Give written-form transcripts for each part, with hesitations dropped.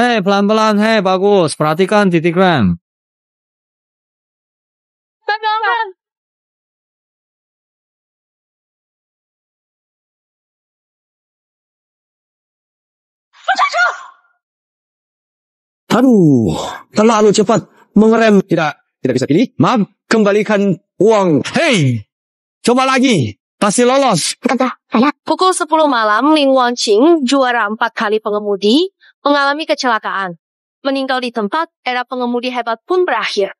Hei, pelan-pelan. Hei, bagus. Perhatikan titik rem. Pelan-pelan. Aduh, terlalu cepat mengerem. Tidak bisa pilih. Maaf, kembalikan uang. Hei, coba lagi. Pasti lolos. Pukul 10 malam, Lin Wangqing, juara 4 kali pengemudi, mengalami kecelakaan. Meninggal di tempat, era pengemudi hebat pun berakhir.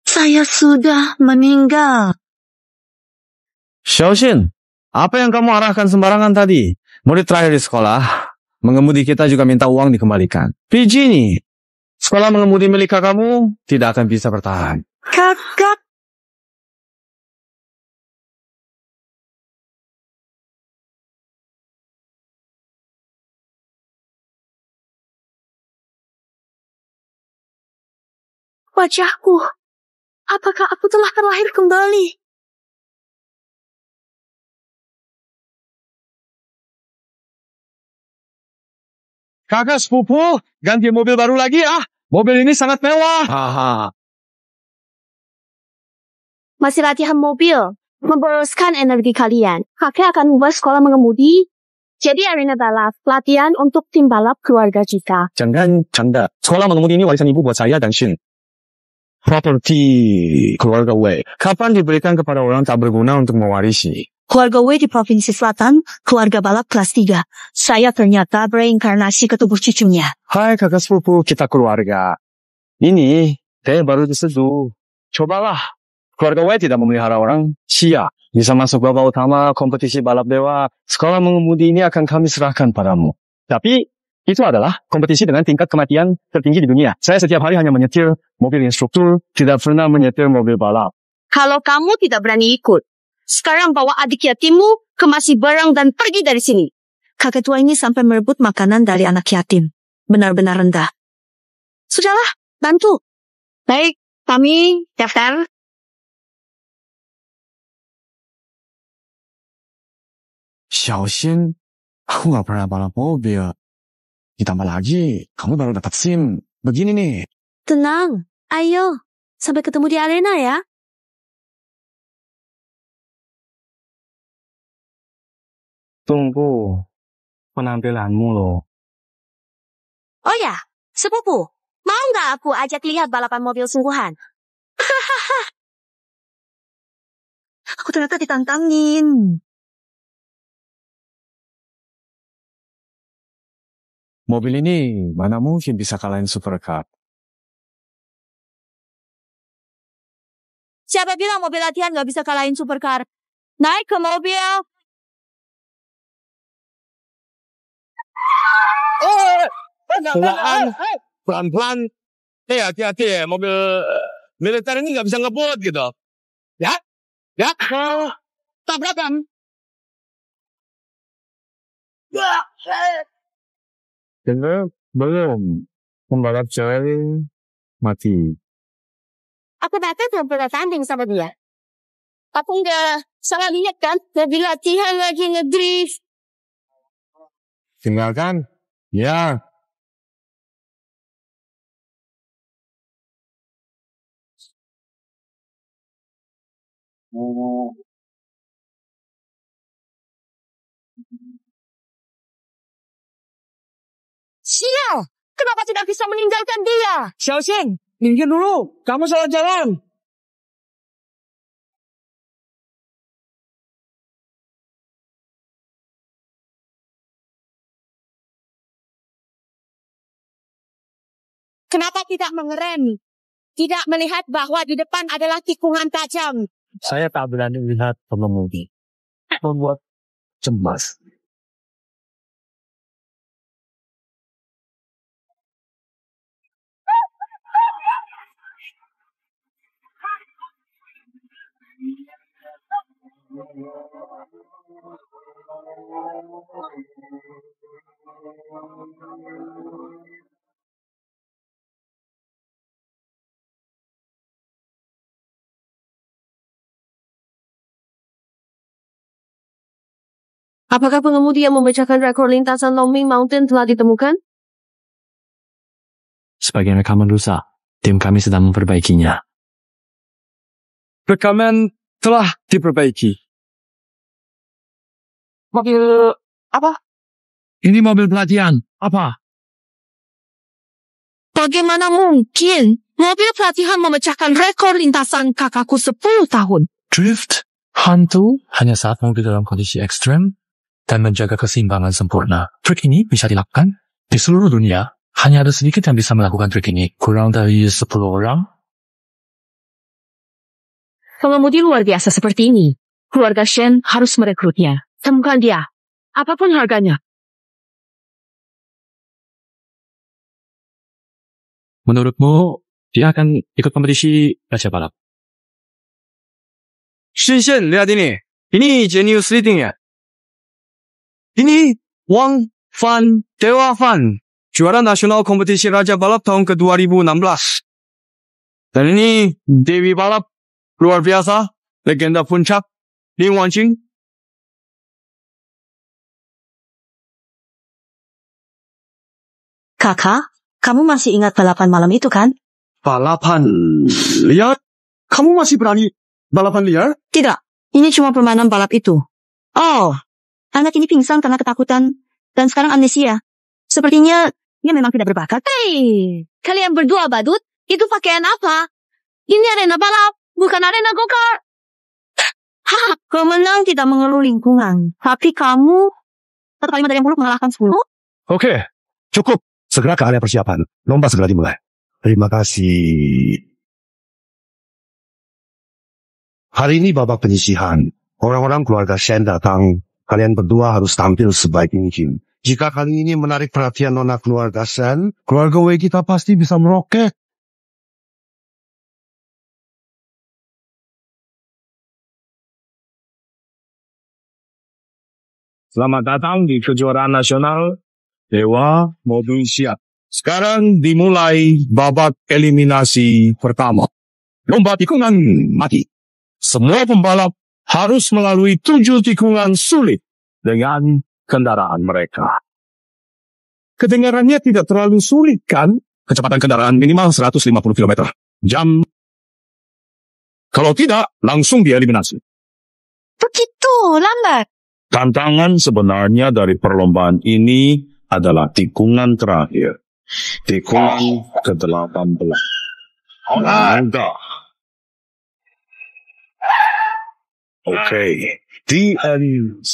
Saya sudah meninggal. Xiaoxin, apa yang kamu arahkan sembarangan tadi? Murid terakhir di sekolah, mengemudi kita juga minta uang dikembalikan. PG nih, sekolah mengemudi milik kamu tidak akan bisa bertahan. Kakak. Wajahku. Apakah aku telah terlahir kembali? Kakak sepupu, ganti mobil baru lagi ah. Mobil ini sangat mewah. Haha. Masih latihan mobil, memboroskan energi kalian. Kakek akan ubah sekolah mengemudi jadi arena balap, latihan untuk tim balap keluarga kita. Jangan canda. Sekolah mengemudi ini warisan ibu buat saya dan Shin. Properti keluarga Wei. Kapan diberikan kepada orang tak berguna untuk mewarisi? Keluarga Wei di Provinsi Selatan, keluarga balap kelas 3. Saya ternyata bereinkarnasi ke tubuh cucunya. Hai kakak sepupu, kita keluarga. Ini, saya baru diseduh. Cobalah. Keluarga Wei tidak memelihara orang Sia. Bisa masuk babak utama kompetisi balap dewa. Sekolah mengemudi ini akan kami serahkan padamu. Tapi, itu adalah kompetisi dengan tingkat kematian tertinggi di dunia. Saya setiap hari hanya menyetir mobil instruktur, tidak pernah menyetir mobil balap. Kalau kamu tidak berani ikut, sekarang bawa adik yatimmu ke Masih Barang dan pergi dari sini. Kakek tua ini sampai merebut makanan dari anak yatim. Benar-benar rendah. Sudahlah, bantu. Baik, kami daftar. Xiaoxin, aku gak pernah balap mobil. Ditambah lagi, kamu baru dapat SIM. Begini nih. Tenang, ayo. Sampai ketemu di arena ya. Tunggu penampilanmu loh. Oh ya, sepupu. Mau nggak aku ajak lihat balapan mobil sungguhan? Aku ternyata ditantangin. Mobil ini mana mungkin bisa kalahin supercar. Siapa bilang mobil latihan nggak bisa kalahin supercar? Naik ke mobil. Oh, pelan-pelan. Hati-hati ya, mobil militer ini nggak bisa ngebut gitu. Ya, tabrakan. Dengar belum? Pembalap cewek mati. Aku datang belum pernah tanding sama dia. Aku nggak salah lihat kan? Mobil latihan lagi ngedrift. Tinggalkan? Ya. Sial! Kenapa tidak bisa meninggalkan dia? Xiaoxin, minggir dulu. Kamu salah jalan. Kenapa tidak mengerem? Tidak melihat bahwa di depan adalah tikungan tajam. Saya tak berani melihat pengemudi. Membuat cemas. Apakah pengemudi yang memecahkan rekor lintasan Longming Mountain telah ditemukan? Sebagian rekaman rusak. Tim kami sedang memperbaikinya. Rekaman telah diperbaiki. Mobil apa? Ini mobil pelatihan. Apa? Bagaimana mungkin mobil pelatihan memecahkan rekor lintasan kakakku 10 tahun? Drift? Hantu? Hanya saat mobil dalam kondisi ekstrem dan menjaga keseimbangan sempurna. Trik ini bisa dilakukan di seluruh dunia. Hanya ada sedikit yang bisa melakukan trik ini. Kurang dari 10 orang. Pengemudi luar biasa seperti ini. Keluarga Shen harus merekrutnya. Temukan dia. Apapun harganya. Menurutmu, dia akan ikut kompetisi Raja Balap? Shen, lihat ini. Ini jenius leadingnya. Ini Wang Fan Dewa Fan. Juara nasional kompetisi Raja Balap tahun ke-2016. Dan ini Dewi Balap. Luar biasa. Legenda puncak. Lin Wanjing. Kakak, kamu masih ingat balapan malam itu kan? Balapan liar? Kamu masih berani balapan liar? Tidak, ini cuma permainan balap itu. Oh, anak ini pingsan karena ketakutan dan sekarang amnesia. Sepertinya dia memang tidak berbakat. Hei, kalian berdua badut, itu pakaian apa? Ini arena balap, bukan arena go-kart. Pemenang tidak mengeluh lingkungan, tapi kamu satu kalimat dari yang buruk mengalahkan 10. Oke, cukup. Segera ke area persiapan. Lomba segera dimulai. Terima kasih. Hari ini babak penyisihan. Orang-orang keluarga Shen datang. Kalian berdua harus tampil sebaik mungkin. Jika kali ini menarik perhatian nona keluarga Shen, keluarga Wei kita pasti bisa meroket. Selamat datang di kejuaraan nasional Dewa Mobil Siap. Sekarang dimulai babak eliminasi pertama. Lomba tikungan mati. Semua pembalap harus melalui 7 tikungan sulit dengan kendaraan mereka. Kedengarannya tidak terlalu sulit kan? Kecepatan kendaraan minimal 150 km jam. Kalau tidak, langsung dieliminasi. Begitu, lambat. Tantangan sebenarnya dari perlombaan ini adalah tikungan terakhir. Tikungan ke-18. Mudah. Oke. The end.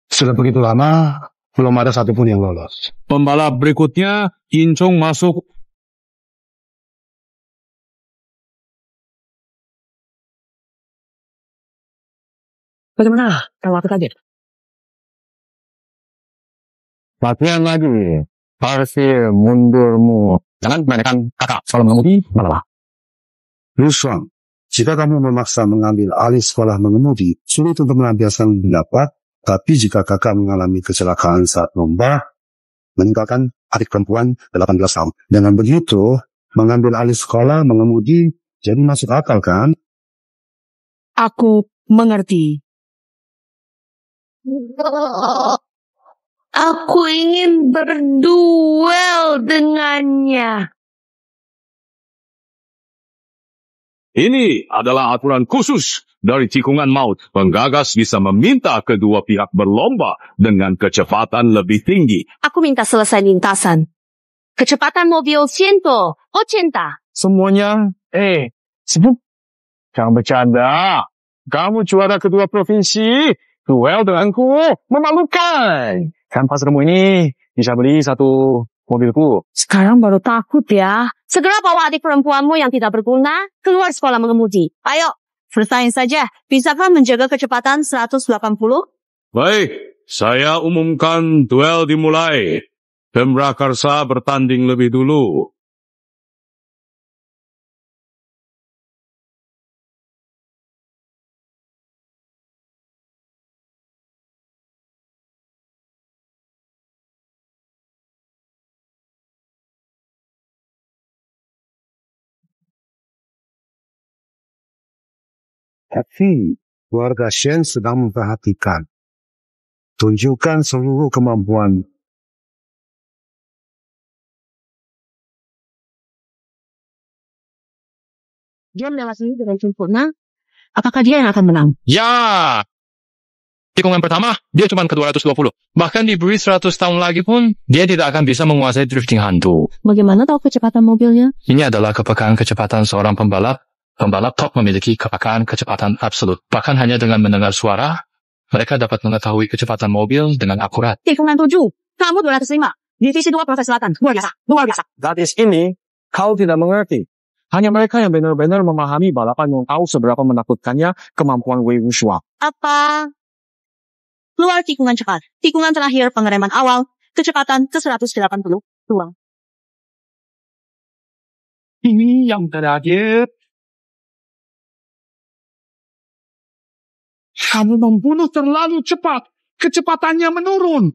Sudah begitu lama, belum ada satupun yang lolos. Pembalap berikutnya, Yincong masuk. Bagaimana kalau aku kaget? Latihan lagi. Parsi mundurmu. Jangan menanyakan kakak soal mengemudi malah. Lu Shuang, jika kamu memaksa mengambil alih sekolah mengemudi, sulit untuk melampiaskan pendapat, tapi jika kakak mengalami kecelakaan saat lomba, meninggalkan adik perempuan 18 tahun. Dengan begitu, mengambil alih sekolah mengemudi jadi masuk akal kan? Aku mengerti. Aku ingin berduel dengannya. Ini adalah aturan khusus dari tikungan maut. Penggagas bisa meminta kedua pihak berlomba dengan kecepatan lebih tinggi. Aku minta selesai lintasan. Kecepatan mobil 180. Semuanya, sibuk. Jangan bercanda. Kamu juara kedua provinsi. Duel denganku memalukan. Kan pas kamu ini bisa beli satu mobilku. Sekarang baru takut ya. Segera bawa adik perempuanmu yang tidak berguna keluar sekolah mengemudi. Ayo, selesai saja. Bisakah menjaga kecepatan 180? Baik, saya umumkan duel dimulai. Pemrakarsa bertanding lebih dulu. Tapi, keluarga Shen sedang memperhatikan. Tunjukkan seluruh kemampuan. Dia melewati dengan sempurna. Apakah dia yang akan menang? Ya! Tikungan pertama, dia cuma ke 220. Bahkan diberi 100 tahun lagi pun, dia tidak akan bisa menguasai drifting hantu. Bagaimana tahu kecepatan mobilnya? Ini adalah kepekaan kecepatan seorang pembalap. Pembalap top memiliki kepekaan kecepatan absolut. Bahkan hanya dengan mendengar suara, mereka dapat mengetahui kecepatan mobil dengan akurat. Tikungan 7. Kamu 205. Divisi 2 Provinsi Selatan. Luar biasa. Luar biasa. Gadis ini, kau tidak mengerti. Hanya mereka yang benar-benar memahami balapan yang tahu seberapa menakutkannya kemampuan Wei Wushua. Apa? Keluar tikungan cepat. Tikungan terakhir pengereman awal. Kecepatan ke 180. Ruang. Ini yang terakhir. Kamu membunuh terlalu cepat. Kecepatannya menurun.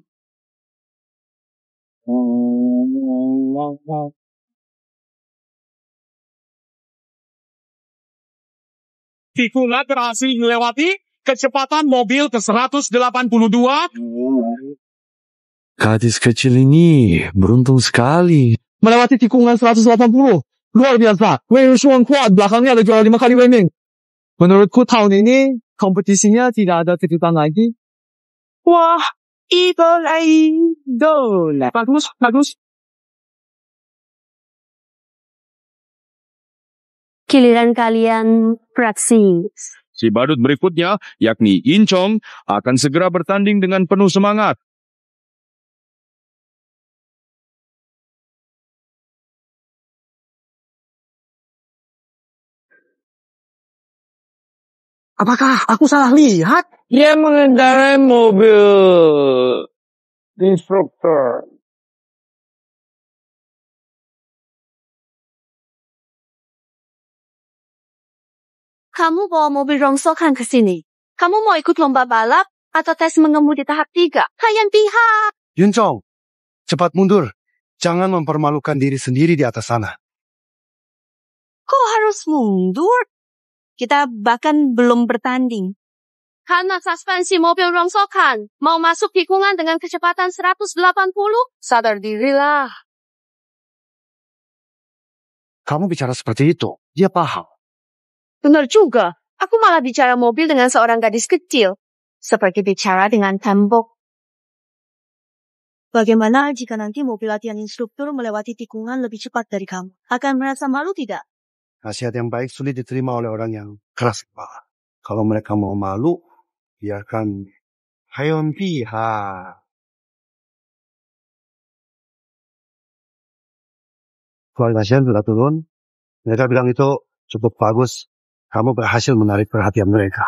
Tikungan berhasil melewati kecepatan mobil ke 182. Gadis kecil ini beruntung sekali. Melewati tikungan 180. Luar biasa. Wei Wushua kuat. Belakangnya ada juara 5 kali Wei Ming. Menurutku tahun ini kompetisinya tidak ada kejutan lagi. Wah, idola. Bagus, bagus. Giliran kalian praksis. Si badut berikutnya, yakni In Chong, akan segera bertanding dengan penuh semangat. Apakah aku salah lihat? Dia mengendarai mobil instruktur. Kamu bawa mobil rongsokan ke sini. Kamu mau ikut lomba balap atau tes mengemudi tahap 3? Kalian pihak. Yun Chong, cepat mundur. Jangan mempermalukan diri sendiri di atas sana. Kok harus mundur? Kita bahkan belum bertanding. Karena suspensi mobil rongsokan mau masuk tikungan dengan kecepatan 180, sadar dirilah. Kamu bicara seperti itu. Dia paham. Benar juga. Aku malah bicara mobil dengan seorang gadis kecil. Seperti bicara dengan tembok. Bagaimana jika nanti mobil latihan instruktur melewati tikungan lebih cepat dari kamu? Akan merasa malu tidak? Nasihat yang baik sulit diterima oleh orang yang keras kepala. Kalau mereka mau malu, biarkan hayon pihak. Keluarga Shen sudah turun. Mereka bilang itu cukup bagus. Kamu berhasil menarik perhatian mereka.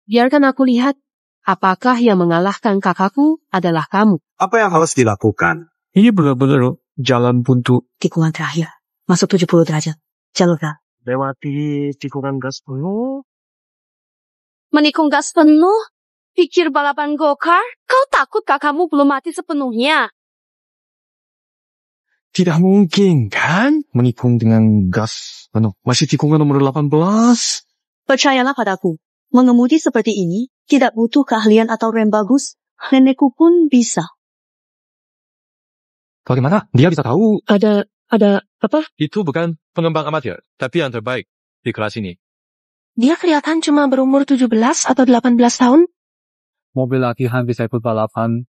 Biarkan aku lihat. Apakah yang mengalahkan kakakku adalah kamu? Apa yang harus dilakukan? Ini benar-benar jalan buntu. Tikungan terakhir. Masuk 70 derajat. Jalur rel. Lewati tikungan gas penuh. Menikung gas penuh? Pikir balapan go-kart? Kau takut kakakmu belum mati sepenuhnya? Tidak mungkin, kan? Menikung dengan gas penuh. Masih tikungan nomor 18. Percayalah padaku. Mengemudi seperti ini tidak butuh keahlian atau rem bagus. Nenekku pun bisa. Bagaimana? Dia bisa tahu. Ada apa? Itu bukan pengembang amatir, tapi yang terbaik di kelas ini. Dia kelihatan cuma berumur 17 atau 18 tahun. Mobil latihan bisa ikut balapan.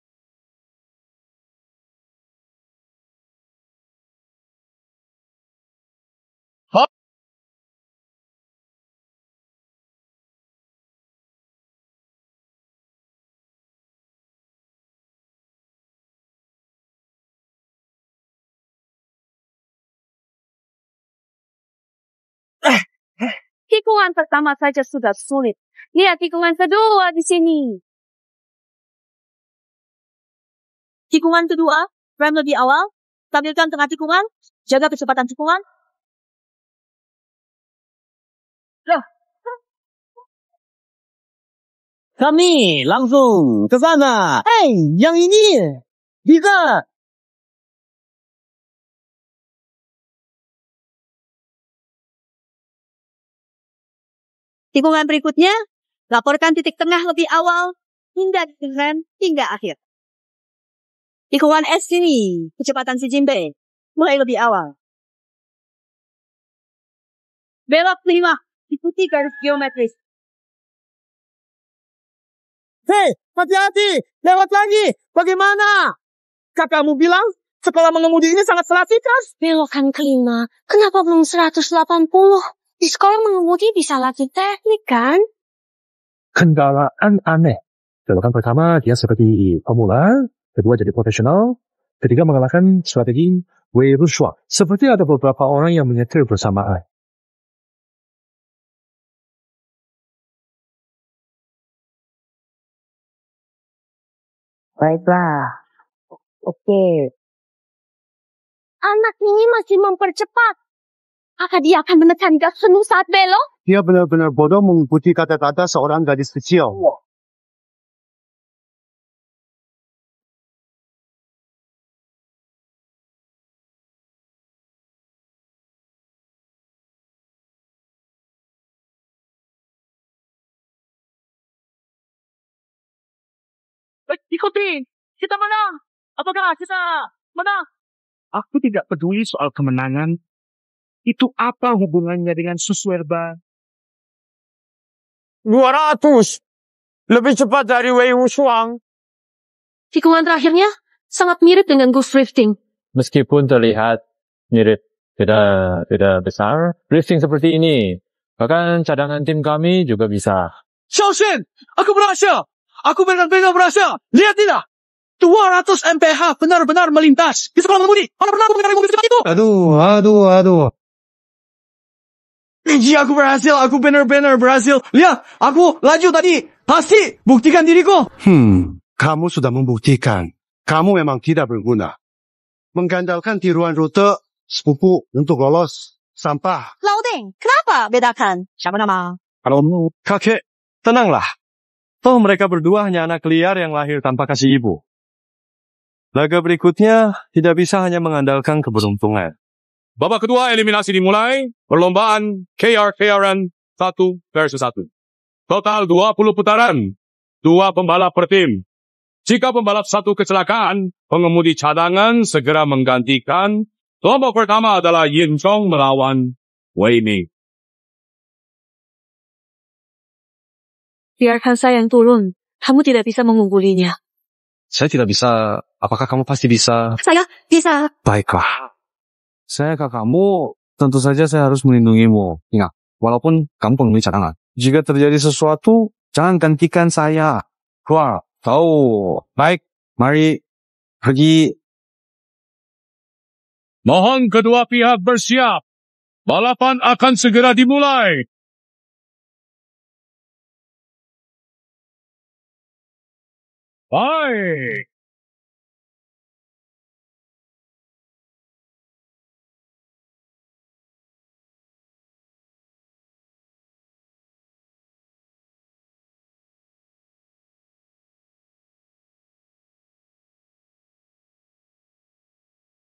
Tikungan pertama saja sudah sulit. Lihat tikungan kedua di sini. Tikungan kedua, rem lebih awal. Stabilkan tengah tikungan. Jaga kecepatan tikungan. Kami langsung ke sana. Hey, yang ini bisa. Tikungan berikutnya, laporkan titik tengah lebih awal. hingga rem hingga akhir. Tikungan S ini, kecepatan si Jinbei mulai lebih awal. Belok 5, ikuti garis geometris. Hei, hati-hati! Lewat lagi! Bagaimana? Kakakmu bilang sekolah mengemudi ini sangat selasikan. Belokan kelima, kenapa belum 180? Di sekolah mengemudi bisa latih teknik kan? Kendaraan aneh. Belokan pertama dia seperti pemula, kedua jadi profesional, ketiga mengalahkan strategi Wei Wuxuang. Seperti ada beberapa orang yang menyetir bersamaan. Baiklah. Oke. Anak ini masih mempercepat. Apakah dia akan menekan gas penuh saat belok? Dia benar-benar bodoh mengikuti kata-kata seorang gadis kecil. Ikuti! Kita menang! Apakah kita menang? Aku tidak peduli soal kemenangan. Itu apa hubungannya dengan Suswerba? 200! Lebih cepat dari Wei Wuxuang. Tikungan terakhirnya sangat mirip dengan Ghost Drifting. Meskipun terlihat mirip tidak besar, drifting seperti ini, bahkan cadangan tim kami juga bisa. Xiaoxin! Aku berhasil! Aku benar-benar berhasil! Lihat tidak! 200 mph benar-benar melintas di sekolah mengemudi. Mana pernah aku mengendarai mobil secepat itu? Aduh. Niji, aku berhasil. Aku benar-benar berhasil. Lihat, aku laju tadi. Pasti, buktikan diriku. Kamu sudah membuktikan. Kamu memang tidak berguna. Mengandalkan tiruan rute sepupu untuk lolos sampah. Laudeng, kenapa bedakan? Siapa nama? Kalau Kakek, tenanglah. Toh mereka berdua hanya anak liar yang lahir tanpa kasih ibu. Laga berikutnya tidak bisa hanya mengandalkan keberuntungan. Babak kedua eliminasi dimulai. Perlombaan KR-KRN 1 versus 1. Total 20 putaran. 2 pembalap per tim. Jika pembalap satu kecelakaan, pengemudi cadangan segera menggantikan. Kelompok pertama adalah Yin Chong melawan Wei Ming. Biarkan saya yang turun. Kamu tidak bisa mengunggulinya. Saya tidak bisa. Apakah kamu pasti bisa? Saya bisa. Baiklah. Saya kakakmu, tentu saja saya harus melindungimu. Ingat, walaupun kamu pengemudi cadangan. Jika terjadi sesuatu, jangan gantikan saya. Keluar. Tahu. Baik, mari pergi. Mohon kedua pihak bersiap. Balapan akan segera dimulai. Baik.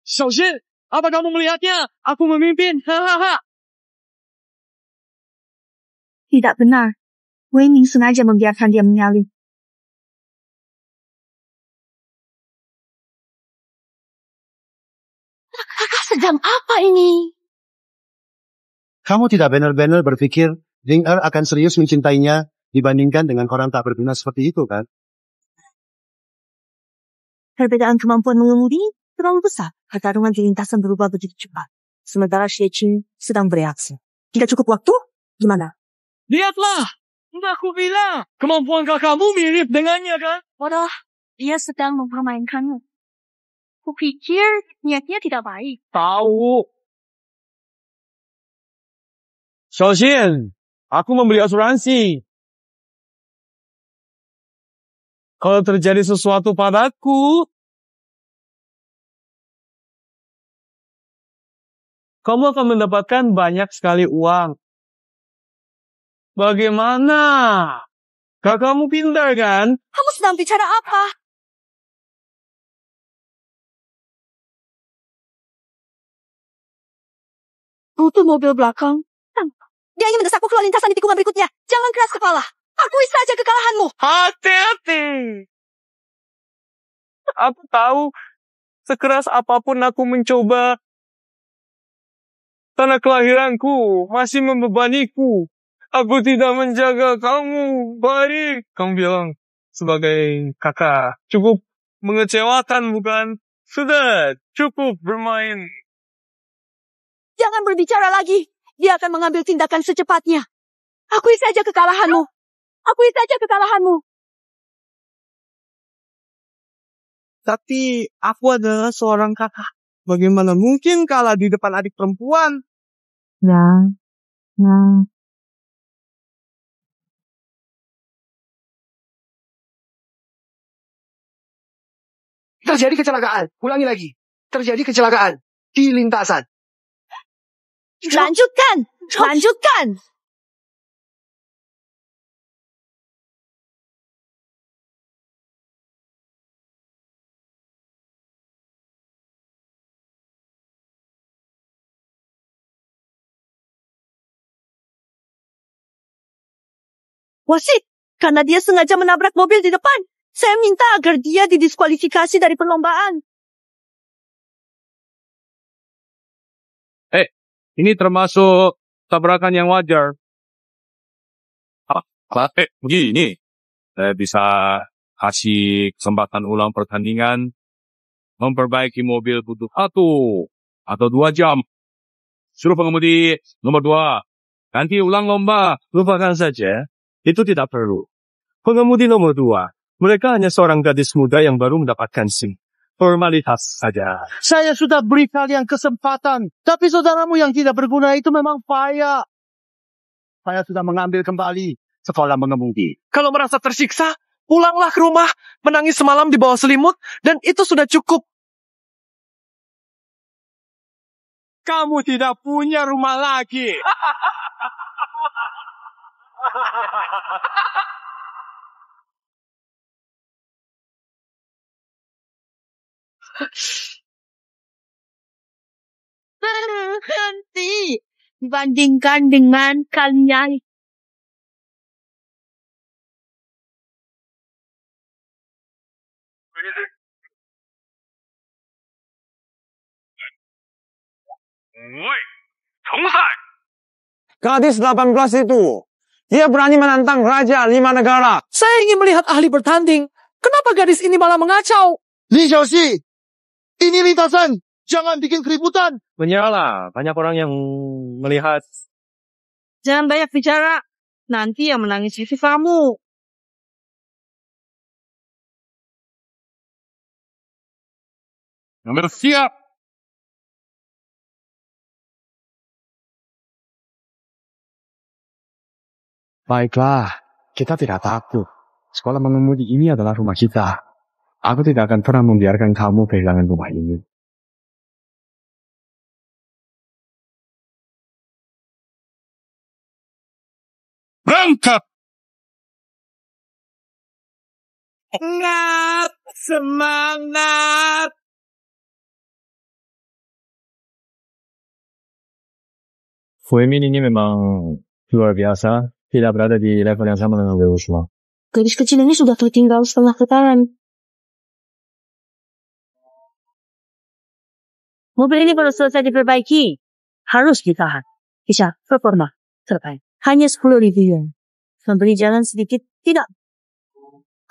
Xiaoxin, apa kamu melihatnya? Aku memimpin. Hahaha. Tidak benar. Wei Ming sengaja membiarkan dia menyalip. Kakak sedang apa ini? Kamu tidak benar-benar berpikir Jing Er akan serius mencintainya dibandingkan dengan orang tak berguna seperti itu, kan? Perbedaan kemampuan mengemudi terlalu besar. Pertarungan di lintasan berubah begitu cepat. Sementara Xie Qing sedang bereaksi. Tidak cukup waktu? Gimana? Lihatlah. Sudah aku bilang. Kemampuan kakakmu mirip dengannya, kan? Bodoh, dia sedang mempermainkanmu. Kupikir niatnya tidak baik. Tahu. Xiaoxin, aku membeli asuransi. Kalau terjadi sesuatu padaku, kamu akan mendapatkan banyak sekali uang. Bagaimana? Kakakmu pintar, kan? Kamu sedang bicara apa? Itu mobil belakang. Dia ingin mendesakku keluar lintasan di tikungan berikutnya. Jangan keras kepala. Akui saja kekalahanmu. Hati-hati. Aku tahu sekeras apapun aku mencoba, tanah kelahiranku masih membebaniku. Aku tidak menjaga kamu baik. Kamu bilang sebagai kakak cukup mengecewakan, bukan? Sudah cukup bermain. Jangan berbicara lagi. Dia akan mengambil tindakan secepatnya. Akui saja kekalahanmu. Akui saja kekalahanmu. Tapi aku adalah seorang kakak. Bagaimana mungkin kalah di depan adik perempuan? Nah. Terjadi kecelakaan. Ulangi lagi. Terjadi kecelakaan di lintasan. Lanjutkan. Lanjutkan. Wasit, karena dia sengaja menabrak mobil di depan. Saya minta agar dia didiskualifikasi dari perlombaan. Ini termasuk tabrakan yang wajar. Begini. Saya bisa kasih kesempatan ulang pertandingan. Memperbaiki mobil butuh 1 atau 2 jam. Suruh pengemudi nomor 2. Ganti ulang lomba. Lupakan saja. Itu tidak perlu. Pengemudi nomor 2. Mereka hanya seorang gadis muda yang baru mendapatkan SIM. Formalitas saja. Saya sudah beri kalian kesempatan. Tapi saudaramu yang tidak berguna itu memang payah. Saya sudah mengambil kembali sekolah mengemudi. Kalau merasa tersiksa, pulanglah ke rumah, menangis semalam di bawah selimut, dan itu sudah cukup. Kamu tidak punya rumah lagi. Berhenti. Bandingkan dengan kalian. Gadis 18 itu, dia berani menantang Raja 5 negara. Saya ingin melihat ahli bertanding. Kenapa gadis ini malah mengacau? Li Xiaoxi, ini lintasan. Jangan bikin keributan. Menyerahlah, banyak orang yang melihat. Jangan banyak bicara. Nanti yang menangis itu kamu. Nomor siap. Baiklah, kita tidak takut. Sekolah mengemudi ini adalah rumah kita. Aku tidak akan pernah membiarkan kamu kehilangan rumah ini. Berangkat. Semangat, semangat. Fuemin ini memang luar biasa. Tidak berada di level yang sama dengan Deusma. Gadis kecil ini sudah tertinggal setengah putaran. Mobil ini baru selesai diperbaiki. Harus ditahan. Bisa, performa. Selesai. Hanya 10.000 yuan. Memberi jalan sedikit, tidak.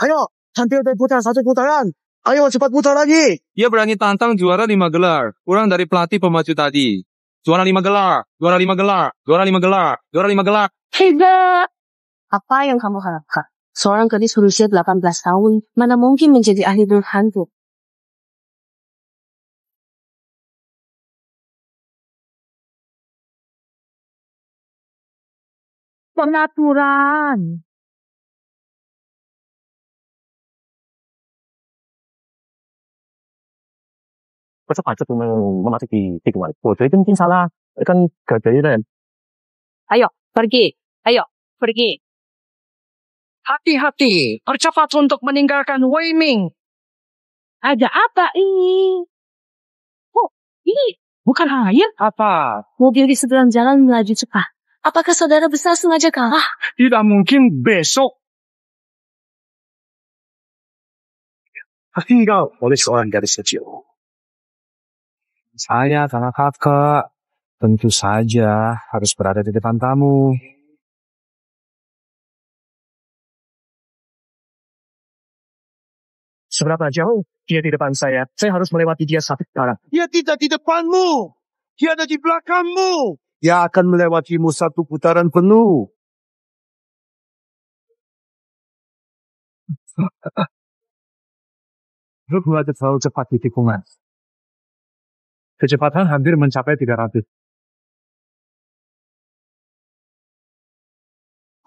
Ayo, hampir berputar 1 putaran. Ayo cepat putar lagi. Dia berani tantang juara 5 gelar. Kurang dari pelatih pemacu tadi. Juara 5 gelar, juara 5 gelar, juara 5 gelar, juara 5 gelar. Hebat! Apa yang kamu harapkan? Seorang gadis berusia 18 tahun, mana mungkin menjadi ahli berhantu? Pengaturan. Cepat memasuki tikungan. Saya itu mungkin salah. Kan kejadian. Ayo, pergi. Ayo, pergi. Hati-hati. Percepat untuk meninggalkan Weiming. Ada apa ini? Oh, ini bukan air. Apa? Mobil di seberang jalan melaju cepat. Apakah saudara besar sengaja kalah? Tidak mungkin besok. Tinggal oleh seorang gadis kecil. Saya karena kakak, tentu saja harus berada di depan tamu. Seberapa jauh dia di depan saya? Saya harus melewati dia satu putaran. Dia tidak di depanmu. Dia ada di belakangmu. Dia akan melewatimu satu putaran penuh. Lu berada terlalu cepat di tikungan. Kecepatan hampir mencapai 300.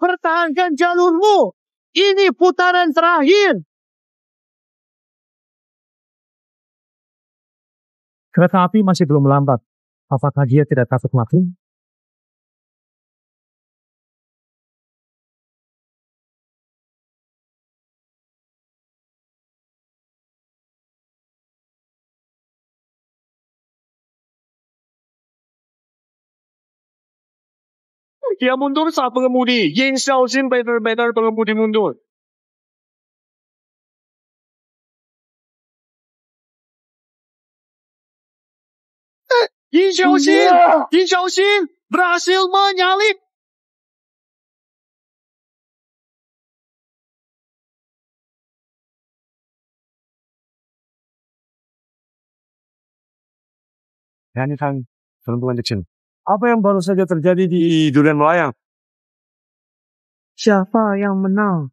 Pertahankan jalurmu. Ini putaran terakhir. Kereta api masih belum lambat. Apakah dia tidak takut mati? Dia mundur saat pengemudi. Yin Xiaoxin benar-benar pengemudi mundur. Yin Xiaoxin berhasil menyalip. Ya, ini kan perempuan kecil. Apa yang baru saja terjadi di Durian Melayang? Siapa yang menang?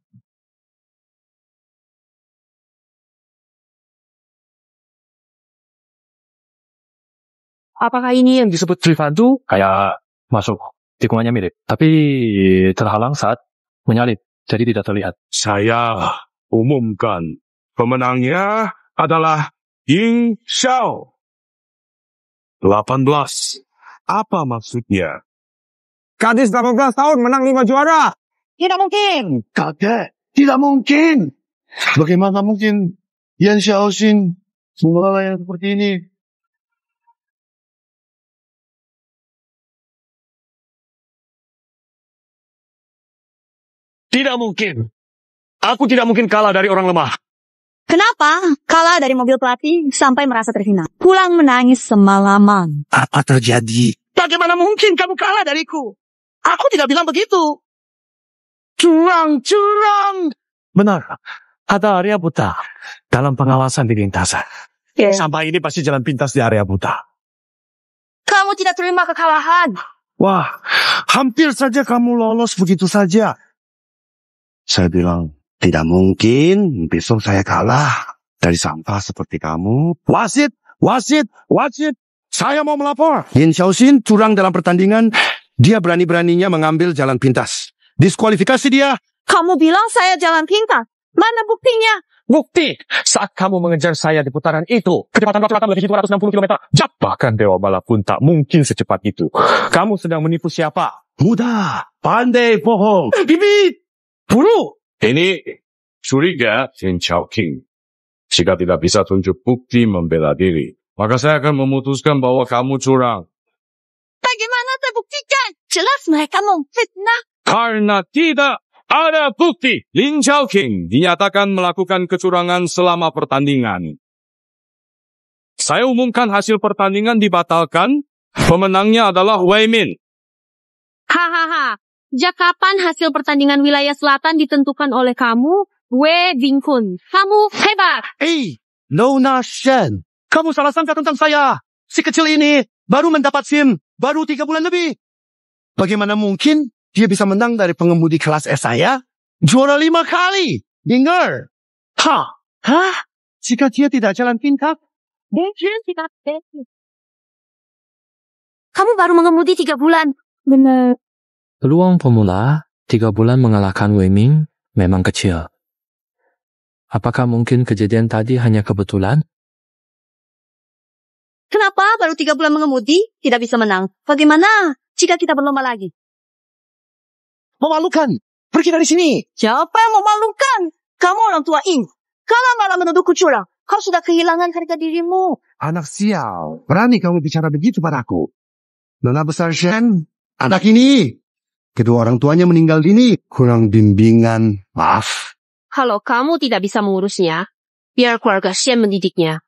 Apakah ini yang disebut Trivantu? Kayak masuk tikungannya mirip, tapi terhalang saat menyalip, jadi tidak terlihat. Saya umumkan pemenangnya adalah Ying Xiao. 18. Apa maksudnya? Gadis 18 tahun menang 5 juara. Tidak mungkin. Kakek, tidak mungkin. Bagaimana mungkin Yan Xiaoxin mengelola yang seperti ini? Tidak mungkin. Aku tidak mungkin kalah dari orang lemah. Kenapa? Kalah dari mobil pelatih sampai merasa terhina. Pulang menangis semalaman. Apa terjadi? Bagaimana mungkin kamu kalah dariku? Aku tidak bilang begitu. Curang. Benar. Ada area buta dalam pengawasan di lintasan. Sampai ini pasti jalan pintas di area buta. Kamu tidak terima kekalahan. Wah, hampir saja kamu lolos begitu saja. Saya bilang, tidak mungkin besok saya kalah dari sampah seperti kamu. Wasit. Saya mau melapor. Yin Xiaoxin curang dalam pertandingan. Dia berani-beraninya mengambil jalan pintas. Diskualifikasi dia. Kamu bilang saya jalan pintas. Mana buktinya? Bukti, saat kamu mengejar saya di putaran itu, kecepatan rata-rata melebihi 260 km. Bahkan Dewa Balap pun tak mungkin secepat itu. Kamu sedang menipu siapa? Mudah, pandai bohong. Bibit, buru. Ini curiga Yin Xiaoqing. Jika tidak bisa tunjuk bukti membela diri, maka saya akan memutuskan bahwa kamu curang. Bagaimana terbuktikan? Jelas mereka memfitnah. Karena tidak ada bukti, Lin Xiaoqing dinyatakan melakukan kecurangan selama pertandingan. Saya umumkan hasil pertandingan dibatalkan. Pemenangnya adalah Wei Min. Hahaha. Sejak kapan hasil pertandingan wilayah selatan ditentukan oleh kamu, Wei Bingkun? Kamu hebat. Nona Shen. Kamu salah sangka tentang saya. Si kecil ini baru mendapat SIM, baru 3 bulan lebih. Bagaimana mungkin dia bisa menang dari pengemudi kelas S saya? Juara 5 kali. Dengar. Hah? Jika dia tidak jalan pintar, mungkin tidak. Kamu baru mengemudi 3 bulan. Benar. Peluang pemula 3 bulan mengalahkan Wei Ming memang kecil. Apakah mungkin kejadian tadi hanya kebetulan? Kenapa baru 3 bulan mengemudi tidak bisa menang? Bagaimana jika kita berlomba lagi? Memalukan. Pergi dari sini. Siapa yang memalukan? Kamu orang tua Ing. Kalau malah menuduhku curang, kau sudah kehilangan harga dirimu. Anak sial. Berani kamu bicara begitu padaku. Nona besar Shen. Anak ini Kedua orang tuanya meninggal dini, kurang bimbingan. Maaf. Kalau kamu tidak bisa mengurusnya, biar keluarga Shen mendidiknya.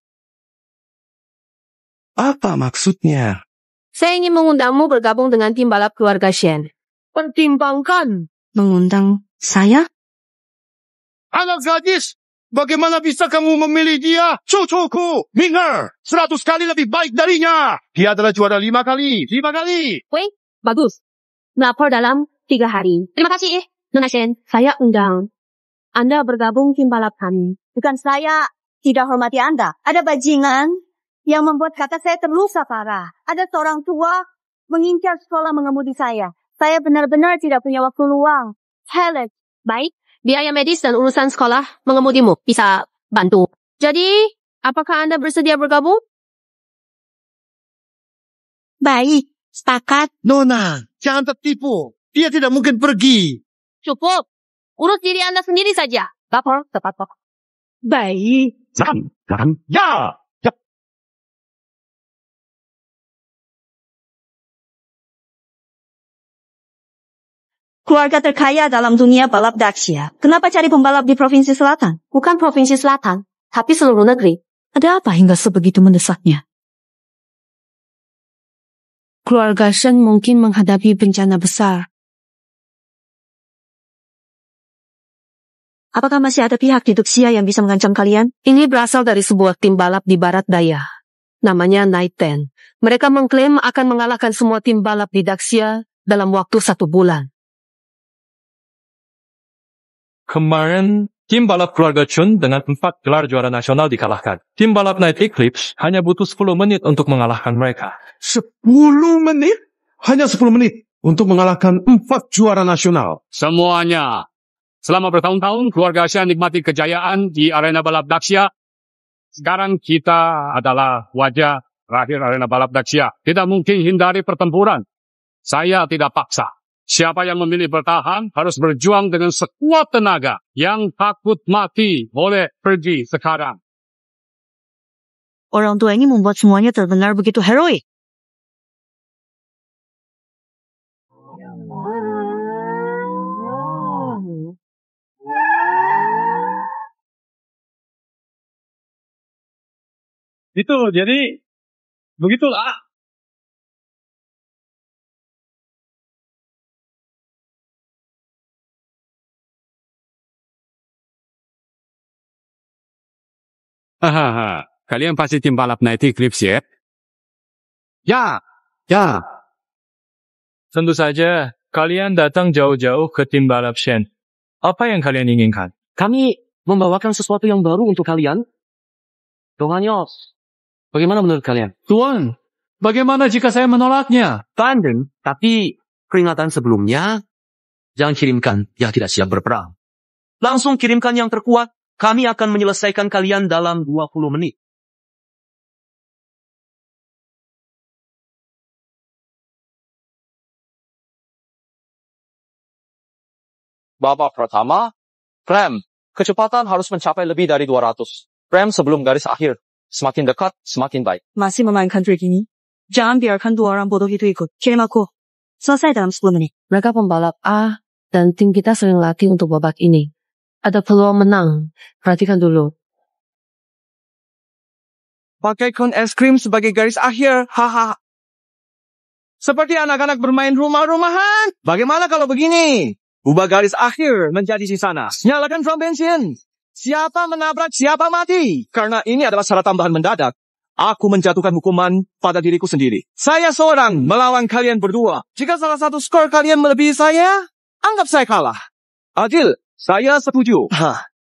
Apa maksudnya? Saya ingin mengundangmu bergabung dengan tim balap keluarga Shen. Pertimbangkan. Mengundang saya? Anak gadis, bagaimana bisa kamu memilih dia? Cucuku, Minger, 100 kali lebih baik darinya. Dia adalah juara 5 kali. 5 kali. Wei, bagus. Melapor dalam 3 hari. Terima kasih, Nona Shen. Saya undang Anda bergabung tim balap kami. Bukan saya tidak hormati Anda. Ada bajingan yang membuat kakak saya terluka parah. Ada seorang tua mengincar sekolah mengemudi saya. Saya benar-benar tidak punya waktu luang. Helen, baik. Biaya medis dan urusan sekolah mengemudimu bisa bantu. Jadi, apakah Anda bersedia bergabung? Baik, sepakat. Nona, jangan tertipu. Dia tidak mungkin pergi. Cukup. Urus diri Anda sendiri saja. Lapor tepat waktu. Baik. Jangan. Ya. Keluarga terkaya dalam dunia balap Daxia. Kenapa cari pembalap di Provinsi Selatan? Bukan Provinsi Selatan, tapi seluruh negeri. Ada apa hingga sebegitu mendesaknya? Keluarga Shen mungkin menghadapi bencana besar. Apakah masih ada pihak di Daxia yang bisa mengancam kalian? Ini berasal dari sebuah tim balap di barat daya. Namanya Night 10. Mereka mengklaim akan mengalahkan semua tim balap di Daxia dalam waktu 1 bulan. Kemarin, tim balap keluarga Chun dengan 4 gelar juara nasional dikalahkan. Tim balap Night Eclipse hanya butuh 10 menit untuk mengalahkan mereka. 10 menit? Hanya 10 menit untuk mengalahkan 4 juara nasional. Semuanya. Selama bertahun-tahun, keluarga Shen nikmati kejayaan di arena balap Daxia. Sekarang kita adalah wajah terakhir arena balap Daxia. Tidak mungkin hindari pertempuran. Saya tidak paksa. Siapa yang memilih bertahan harus berjuang dengan sekuat tenaga. Yang takut mati boleh pergi sekarang. Orang tua ini membuat semuanya terdengar begitu heroik. Itu, jadi begitulah. Hahaha. Kalian pasti tim balap Night Eclipse ya? Ya. Tentu saja, kalian datang jauh-jauh ke tim balap Shen. Apa yang kalian inginkan? Kami membawakan sesuatu yang baru untuk kalian. Donganyos, bagaimana menurut kalian? Tuan, bagaimana jika saya menolaknya? Tanden, tapi peringatan sebelumnya, jangan kirimkan yang tidak siap berperang. Langsung kirimkan yang terkuat. Kami akan menyelesaikan kalian dalam 20 menit. Babak pertama, rem. Kecepatan harus mencapai lebih dari 200. Rem sebelum garis akhir. Semakin dekat, semakin baik. Masih memainkan trik ini? Jangan biarkan 2 orang bodoh itu ikut. Kirim aku. Selesai dalam 10 menit. Mereka pembalap A, dan tim kita sering latih untuk babak ini. Ada peluang menang. Perhatikan dulu. Pakai kon es krim sebagai garis akhir. Haha. Seperti anak-anak bermain rumah-rumahan. Bagaimana kalau begini? Ubah garis akhir menjadi di sana. Nyalakan drum bensin. Siapa menabrak, siapa mati. Karena ini adalah syarat tambahan mendadak. Aku menjatuhkan hukuman pada diriku sendiri. Saya seorang melawan kalian berdua. Jika salah satu skor kalian melebihi saya, anggap saya kalah. Adil. Saya setuju.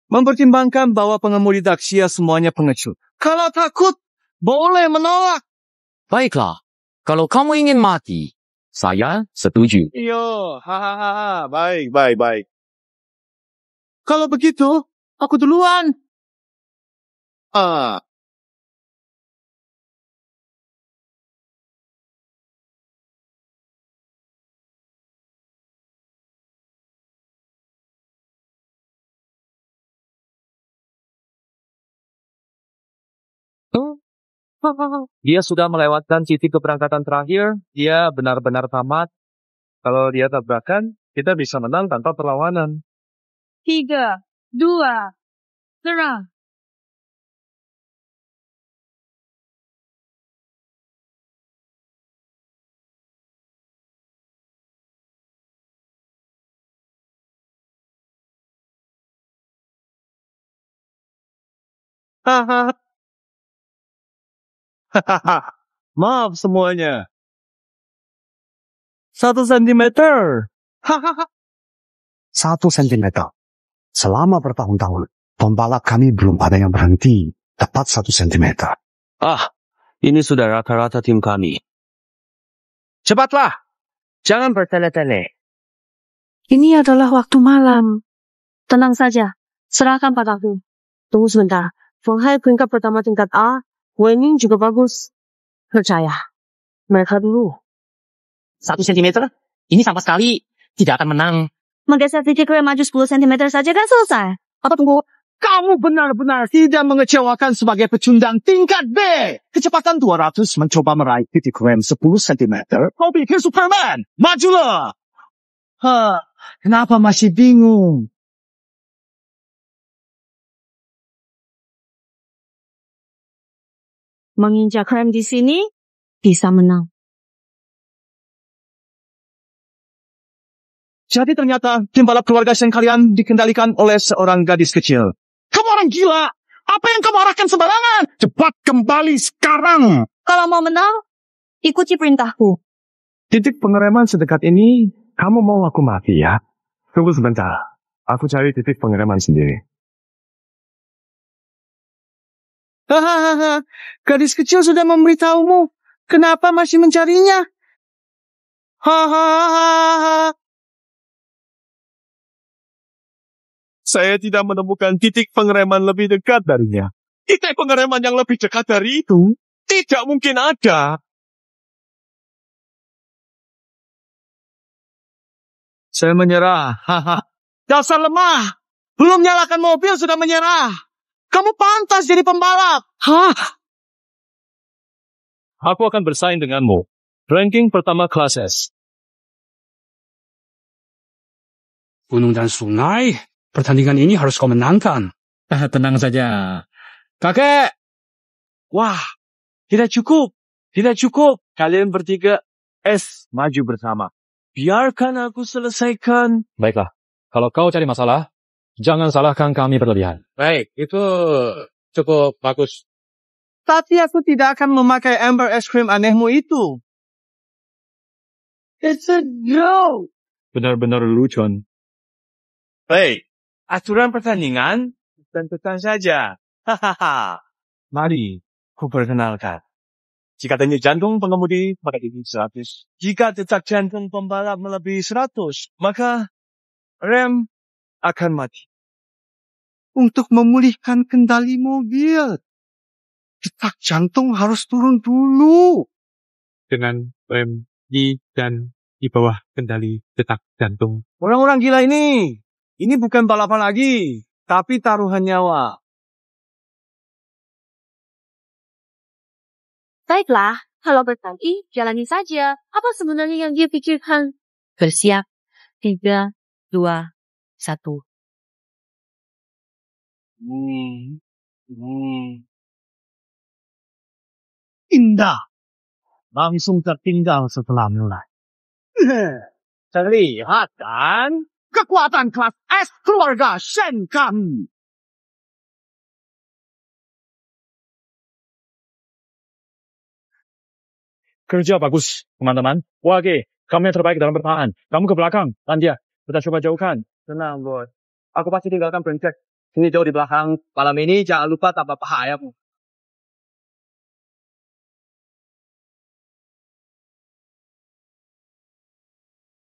Mempertimbangkan bahwa pengemudi Daxia semuanya pengecut. Kalau takut, boleh menolak. Baiklah, kalau kamu ingin mati, saya setuju. Iya, hahaha. Baik. Kalau begitu, aku duluan. Dia sudah melewatkan titik keberangkatan terakhir. Dia benar-benar tamat. Kalau dia tabrakan, kita bisa menang tanpa perlawanan. 3, 2, serang. Hahaha. Maaf semuanya. 1 sentimeter. Hahaha. 1 sentimeter. Selama bertahun-tahun, pembalap kami belum ada yang berhenti tepat 1 sentimeter. Ini sudah rata-rata tim kami. Cepatlah. Jangan bertele-tele. Ini adalah waktu malam. Tenang saja. Serahkan padaku. Tunggu sebentar. Feng Hai peringkat pertama tingkat A. Wei Ning juga bagus. Percaya. Mereka dulu. 1 sentimeter? Ini sama sekali tidak akan menang. Menggeser titik rem maju 10 cm saja kan selesai. Apa tunggu? Kamu benar-benar tidak mengecewakan sebagai pecundang tingkat B. Kecepatan 200 mencoba meraih titik rem 10 cm. Kau pikir Superman? Majulah! Kenapa masih bingung? Menginjak rem di sini, bisa menang. Jadi ternyata tim balap keluarga Shen kalian dikendalikan oleh seorang gadis kecil. Kamu orang gila! Apa yang kamu arahkan sembarangan? Cepat kembali sekarang! Kalau mau menang, ikuti perintahku. Titik pengereman sedekat ini, kamu mau aku mati ya? Tunggu sebentar. Aku cari titik pengereman sendiri. Hahaha, gadis kecil sudah memberitahumu. Kenapa masih mencarinya? Hahaha. Saya tidak menemukan titik pengereman lebih dekat darinya. Titik pengereman yang lebih dekat dari itu tidak mungkin ada. Saya menyerah. Dasar lemah. Belum nyalakan mobil sudah menyerah. Kamu pantas jadi pembalap. Aku akan bersaing denganmu. Ranking pertama kelas S. Gunung dan sungai, pertandingan ini harus kau menangkan. Tenang saja. Kakek! Wah, tidak cukup. Tidak cukup. Kalian bertiga S maju bersama. Biarkan aku selesaikan. Baiklah, kalau kau cari masalah, jangan salahkan kami berlebihan. Baik, itu cukup bagus. Tapi aku tidak akan memakai ember es krim anehmu itu. It's a joke. Benar-benar lucu. Baik, aturan pertandingan tentukan saja. Hahaha. Mari, ku perkenalkan. Jika denyut jantung pengemudi, maka tinggi 100. Jika detak jantung pembalap melebihi 100, maka rem akan mati. Untuk memulihkan kendali mobil, detak jantung harus turun dulu. Dengan rem di dan di bawah kendali detak jantung. Orang-orang gila ini bukan balapan lagi, tapi taruhan nyawa. Baiklah, kalau bertanding, jalani saja. Apa sebenarnya yang dia pikirkan? Bersiap. 3, 2, 1. Indah. Langsung tertinggal setelah mulai. Terlihat kan? Kekuatan kelas S keluarga Shen kami. Kerja bagus, teman-teman. Wage, kamu yang terbaik dalam bertahan. Kamu ke belakang, Landia. Kita coba jauhkan. Tenang, bos. Aku pasti tinggalkan prinsip. Sini jauh di belakang. Malam ini jangan lupa tambah paha ayammu.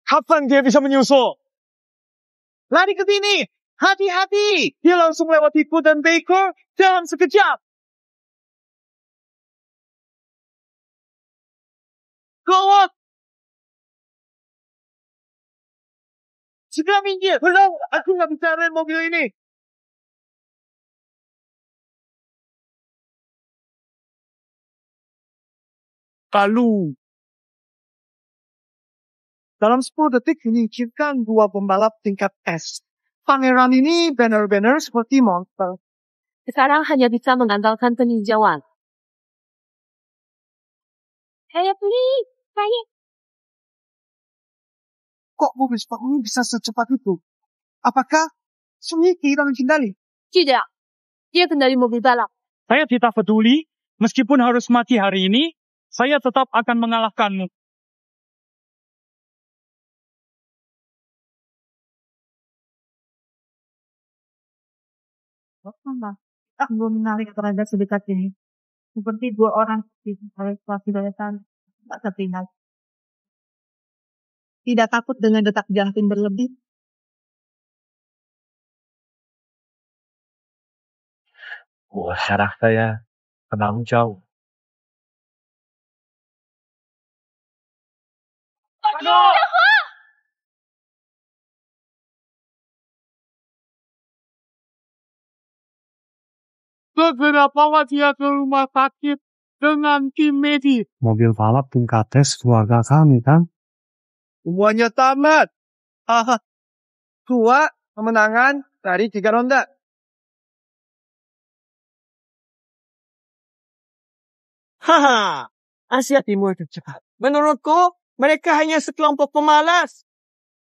Kapan dia bisa menyusul? Lari ke sini! Hati-hati! Dia langsung lewati Fu dan Baker dalam sekejap. Gawat! Segera minggir! Belum! Aku nggak bisa rem mobil ini! Lalu, Dalam 10 detik menyingkirkan 2 pembalap tingkat S. Pangeran ini benar-benar seperti monster. Sekarang hanya bisa mengandalkan peninjauan. Saya please, saya. Kok mobil Spark ini bisa secepat itu? Apakah Sunyi kehilangan kendali? Tidak, dia kendali mobil balap. Saya tidak peduli, meskipun harus mati hari ini, saya tetap akan mengalahkanmu. Tak belum menarik terhadap sedekat ini. Seperti 2 orang di situasi dayatan tak tertinggal. Tidak takut dengan detak jantung berlebih. Syaraf saya terlalu jauh. Segera bawa dia ke rumah sakit dengan tim medis. Mobil balap tingkat tes keluarga kami kan? Semuanya tamat. Dua kemenangan dari 3 ronde. Haha, Asia Timur tercepat. Menurutku, mereka hanya sekelompok pemalas.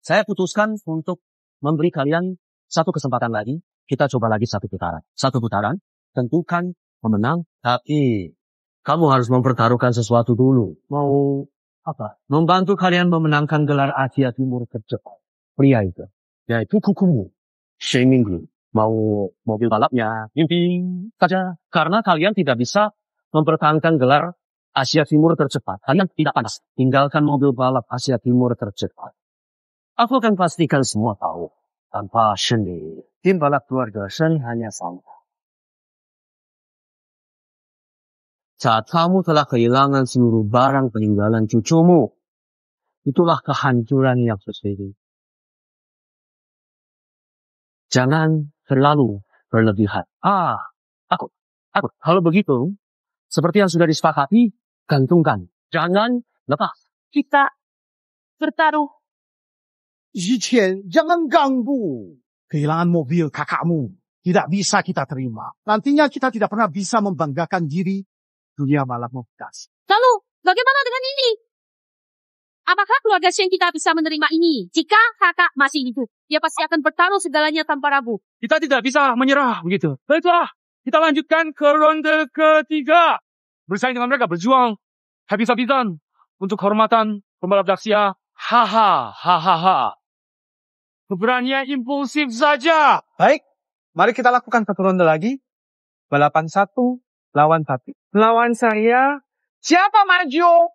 Saya putuskan untuk memberi kalian satu kesempatan lagi. Kita coba lagi satu putaran. Satu putaran, tentukan pemenang. Tapi, kamu harus mempertaruhkan sesuatu dulu. Mau apa? Membantu kalian memenangkan gelar Asia Timur tercepat. Pria itu. Yaitu kukumu. Sheminglu. Mau mobil balapnya. Mimpi saja. Karena kalian tidak bisa mempertahankan gelar Asia Timur tercepat. Kalian tidak pantas. Tinggalkan mobil balap Asia Timur tercepat. Aku akan pastikan semua tahu. Tanpa Shendi, tim balap keluarga Shen hanya sama. Saat kamu telah kehilangan seluruh barang peninggalan cucumu, itulah kehancuran yang sesungguhnya. Jangan terlalu berlebihan. Takut. Kalau begitu, seperti yang sudah disepakati, gantungkan. Jangan lepas. Kita bertaruh. Zichen, jangan ganggu. Kehilangan mobil kakakmu tidak bisa kita terima. Nantinya kita tidak pernah bisa membanggakan diri dunia balap mobilitas. Lalu, bagaimana dengan ini? Apakah keluarga Shen kita bisa menerima ini? Jika kakak masih hidup, dia pasti akan bertaruh segalanya tanpa ragu. Kita tidak bisa menyerah begitu. Baiklah, kita lanjutkan ke ronde ketiga. Bersaing dengan mereka, berjuang habis-habisan untuk kehormatan pembalap Daxia. Hahaha. Keberanian impulsif saja. Baik, mari kita lakukan satu ronde lagi. Balapan 1 lawan 1. Lawan saya, siapa maju?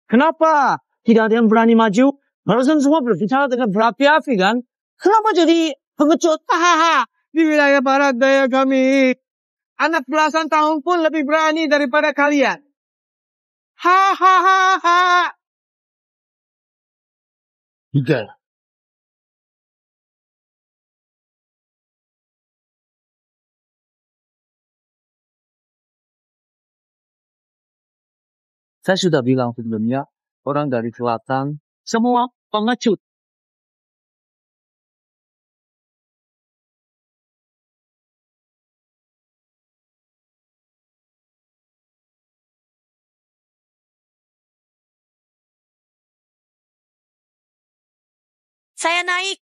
Kenapa? Tidak ada yang berani maju? Barusan semua berbicara dengan berapi-api kan? Kenapa jadi pengecut? Di wilayah barat daya kami, anak belasan tahun pun lebih berani daripada kalian. Tidak. Saya sudah bilang sebelumnya, orang dari selatan, semua pengecut. Saya naik.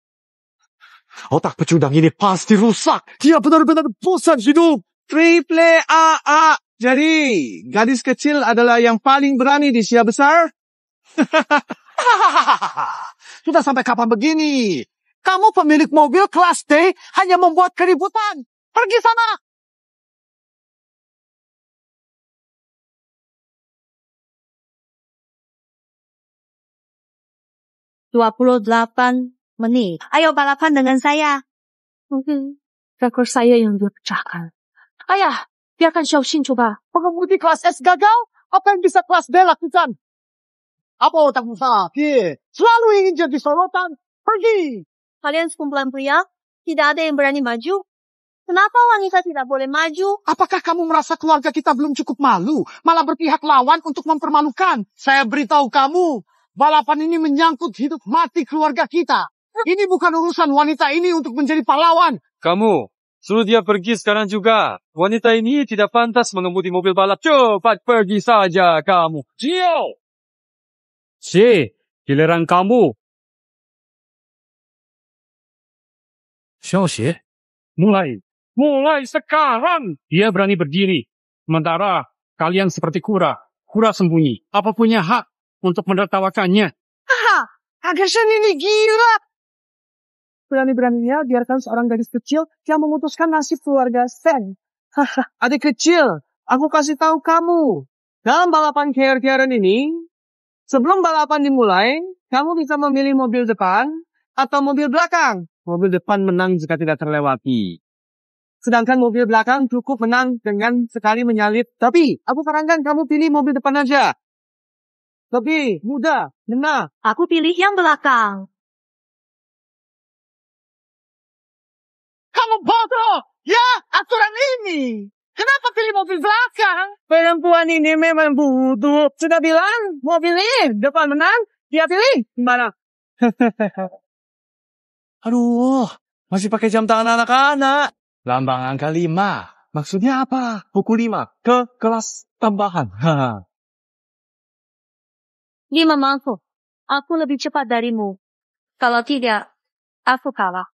Otak pecundang ini pasti rusak. Dia benar-benar bosan hidup. Triple AA. Jadi, gadis kecil adalah yang paling berani di Sia besar? Sudah sampai kapan begini? Kamu pemilik mobil kelas D hanya membuat keributan. Pergi sana. menit. Ayo balapan dengan saya. Mungkin rekor saya yang dia pecahkan. Ayah, biarkan Xiaoxin coba. Pengemudi kelas S gagal, apa yang bisa kelas B lakukan? Apa otakmu sakit? Selalu ingin jadi sorotan. Pergi. Kalian sekumpulan pria, tidak ada yang berani maju. Kenapa wanita tidak boleh maju? Apakah kamu merasa keluarga kita belum cukup malu? Malah berpihak lawan untuk mempermalukan. Saya beritahu kamu. Balapan ini menyangkut hidup mati keluarga kita. Ini bukan urusan wanita ini untuk menjadi pahlawan. Kamu, suruh dia pergi sekarang juga. Wanita ini tidak pantas mengemudi mobil balap. Cepat pergi saja kamu. Gio! Si, giliran kamu. 消息 Mulai sekarang. Dia berani berdiri. Sementara kalian seperti kura. Kura sembunyi. Apa punya hak untuk menertawakannya? Haha, Agasan ini gila. Berani-beraninya biarkan seorang gadis kecil yang memutuskan nasib keluarga Sen. Haha, adik kecil, aku kasih tahu kamu. Dalam balapan keer-keeran ini, sebelum balapan dimulai, kamu bisa memilih mobil depan atau mobil belakang. Mobil depan menang jika tidak terlewati. Sedangkan mobil belakang cukup menang dengan sekali menyalip. Tapi, aku sarankan kamu pilih mobil depan aja. Lebih mudah, benar. Aku pilih yang belakang. Kamu bodoh! Ya, aturan ini. Kenapa pilih mobil belakang? Perempuan ini memang bodoh. Sudah bilang, mobil ini depan menang, dia pilih mana? Aduh, masih pakai jam tangan anak-anak. Lambang angka 5. Maksudnya apa? Buku 5 ke kelas tambahan. 5 mangkuk. Aku lebih cepat darimu. Kalau tidak, aku kalah.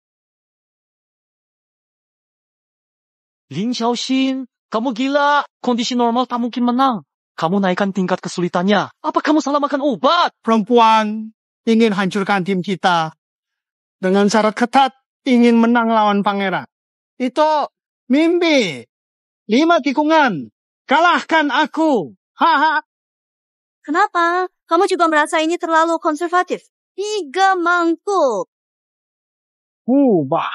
Lin Xiaoxin, kamu gila. Kondisi normal tak mungkin menang. Kamu naikkan tingkat kesulitannya. Apa kamu salah makan obat? Perempuan ingin hancurkan tim kita. Dengan syarat ketat, ingin menang lawan pangeran. Itu mimpi. 5 tikungan. Kalahkan aku. Haha. Kenapa? Kamu juga merasa ini terlalu konservatif? 3 mangkuk. Ubah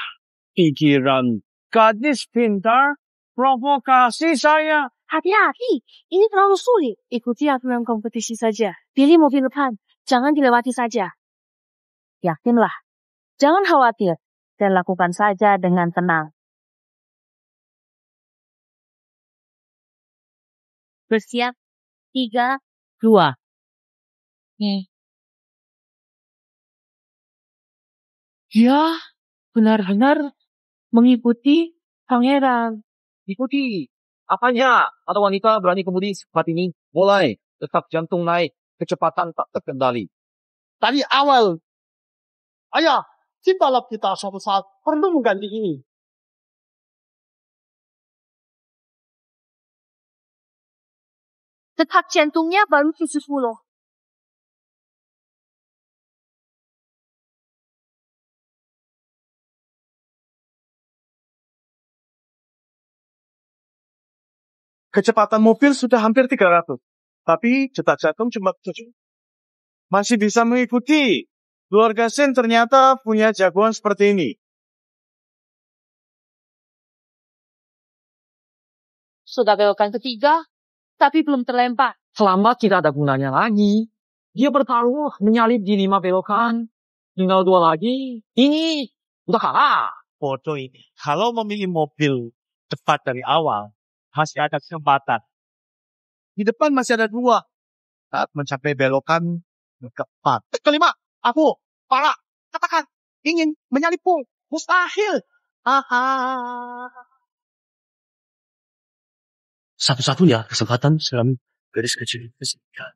pikiran. Gadis pintar, provokasi saya. Hati-hati, ini terlalu sulit. Ikuti aturan kompetisi saja. Pilih mobil depan, jangan dilewati saja. Yakinlah, jangan khawatir, dan lakukan saja dengan tenang. Bersiap, 3, 2. Ya, benar-benar mengikuti pangeran. Ikuti. Apanya? Ada wanita berani kemudi seperti ini? Mulai. Detak jantung naik. Kecepatan tak terkendali. Tadi awal. Ayah, tim balap kita suatu saat perlu mengganti ini. Detak jantungnya baru 70. Kecepatan mobil sudah hampir 300. Tapi detak jantung cuma 7. Masih bisa mengikuti. Keluarga Sen ternyata punya jagoan seperti ini. Sudah belokan ketiga, tapi belum terlempar. Selamat tidak ada gunanya lagi. Dia bertaruh menyalip di 5 belokan. Tinggal 2 lagi. Ini udah kalah. Bodoh ini. Kalau memilih mobil cepat dari awal, masih ada kesempatan. Di depan masih ada 2. Saat mencapai belokan keempat. Kelima, aku, para, katakan, ingin menyalipmu. Mustahil. Satu-satunya kesempatan dalam garis kecil kesedihan.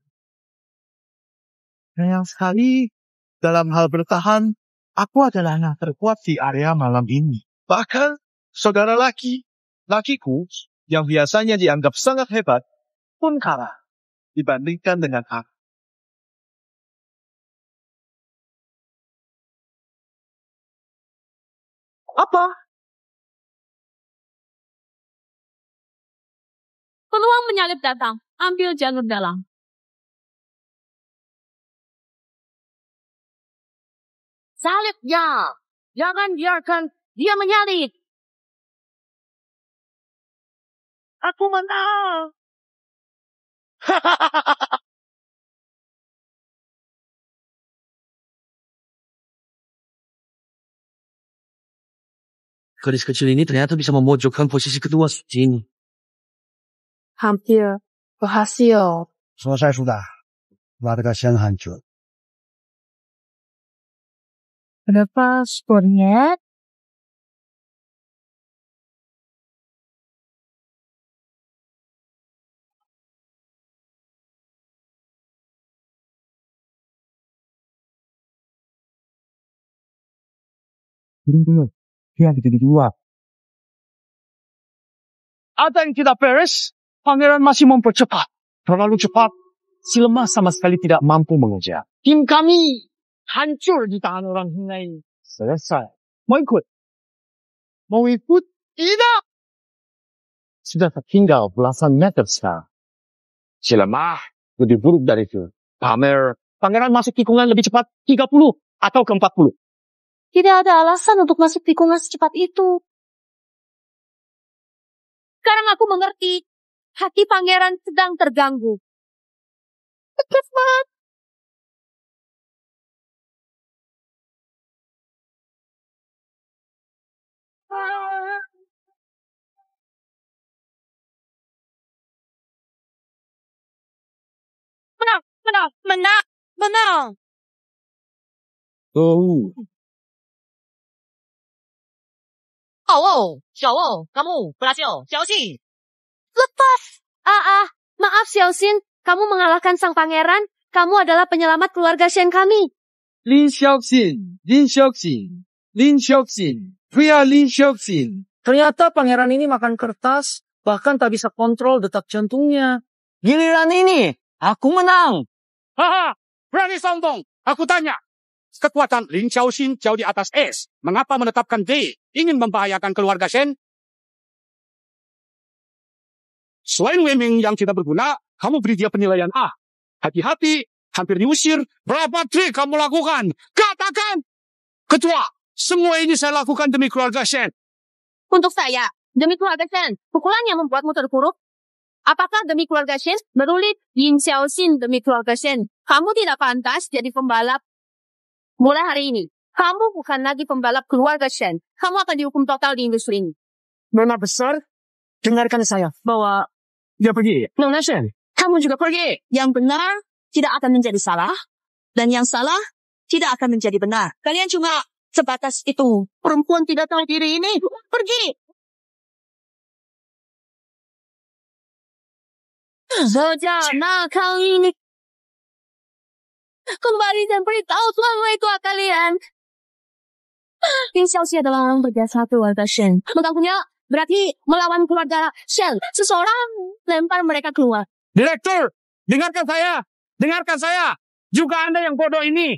Sayang sekali, dalam hal bertahan, aku adalah anak terkuat di area malam ini. Bahkan, saudara lakiku, yang biasanya dianggap sangat hebat, pun kalah dibandingkan dengan aku. Apa? Peluang menyalip datang. Ambil jalur dalam. Salib ya. Jangan biarkan dia menyalip. Aku menang. Garis kecil ini ternyata bisa memojokkan posisi kedua seperti ini. Hampir berhasil. Selesai sudah. Warga Sen hancur. Berapa skornya? Tunggu. Dia jadi dua. Ada yang tidak beres. Pangeran masih mempercepat. Terlalu cepat. Si lemah sama sekali tidak mampu mengejar. Tim kami hancur di tangan orang lain. Selesai. Mau ikut? Mau ikut? Tidak. Sudah tertinggal belasan meter sekarang. Si lemah lebih buruk dari itu. Pangeran masuk tikungan lebih cepat 30 atau ke 40. Tidak ada alasan untuk masuk tikungan secepat itu. Sekarang aku mengerti. Hati pangeran sedang terganggu. Cepat. Menang. Oh. 小欧, kamu berhasil. Xiaoxin. Lepas. Maaf Xiaoxin. Kamu mengalahkan sang pangeran. Kamu adalah penyelamat keluarga Shen kami. Lin Xiaoxin. Pria Lin Xiaoxin. Ternyata pangeran ini makan kertas, bahkan tak bisa kontrol detak jantungnya. Giliran ini, aku menang. Haha, berani sombong. Aku tanya. Kekuatan Lin Xiaoxin jauh di atas S. Mengapa menetapkan D? Ingin membahayakan keluarga Shen? Selain Wei-Ming yang tidak berguna, kamu beri dia penilaian A. Hati-hati, hampir diusir. Berapa trik kamu lakukan? Katakan! Ketua, semua ini saya lakukan demi keluarga Shen. Untuk saya, demi keluarga Shen, pukulan yang membuatmu terpuruk? Apakah demi keluarga Shen? Berulit Lin Xiaoxin demi keluarga Shen. Kamu tidak pantas jadi pembalap. Mulai hari ini, kamu bukan lagi pembalap keluarga Shen. Kamu akan dihukum total di industri ini. Nona besar, dengarkan saya bahwa dia pergi. Nona Shen, kamu juga pergi. Yang benar tidak akan menjadi salah, dan yang salah tidak akan menjadi benar. Kalian cuma sebatas itu. Perempuan tidak tahu diri ini. Pergi. Sejak nakal ini kembali dan beritahu tuan tua kalian. Lin Xiaoxin adalah orang berjasa keluarga Shen. Mengganggunya berarti melawan keluarga Shen. Seseorang lempar mereka keluar. Direktur, dengarkan saya. Juga Anda yang bodoh ini.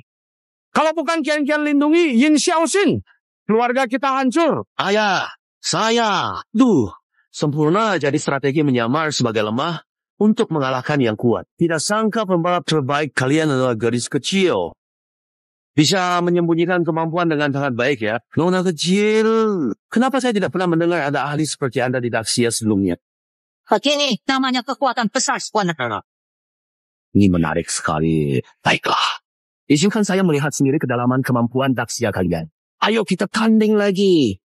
Kalau bukan kian-kian lindungi Lin Xiaoxin, keluarga kita hancur. Saya. Sempurna jadi strategi menyamar sebagai lemah untuk mengalahkan yang kuat. Tidak sangka pembalap terbaik kalian adalah gadis kecil. Bisa menyembunyikan kemampuan dengan sangat baik ya. Nona kecil. Kenapa saya tidak pernah mendengar ada ahli seperti Anda di Daxia sebelumnya? Begini namanya kekuatan besar Swan. Ini menarik sekali. Baiklah. Izinkan saya melihat sendiri kedalaman kemampuan Daxia kalian. Ayo kita tanding lagi.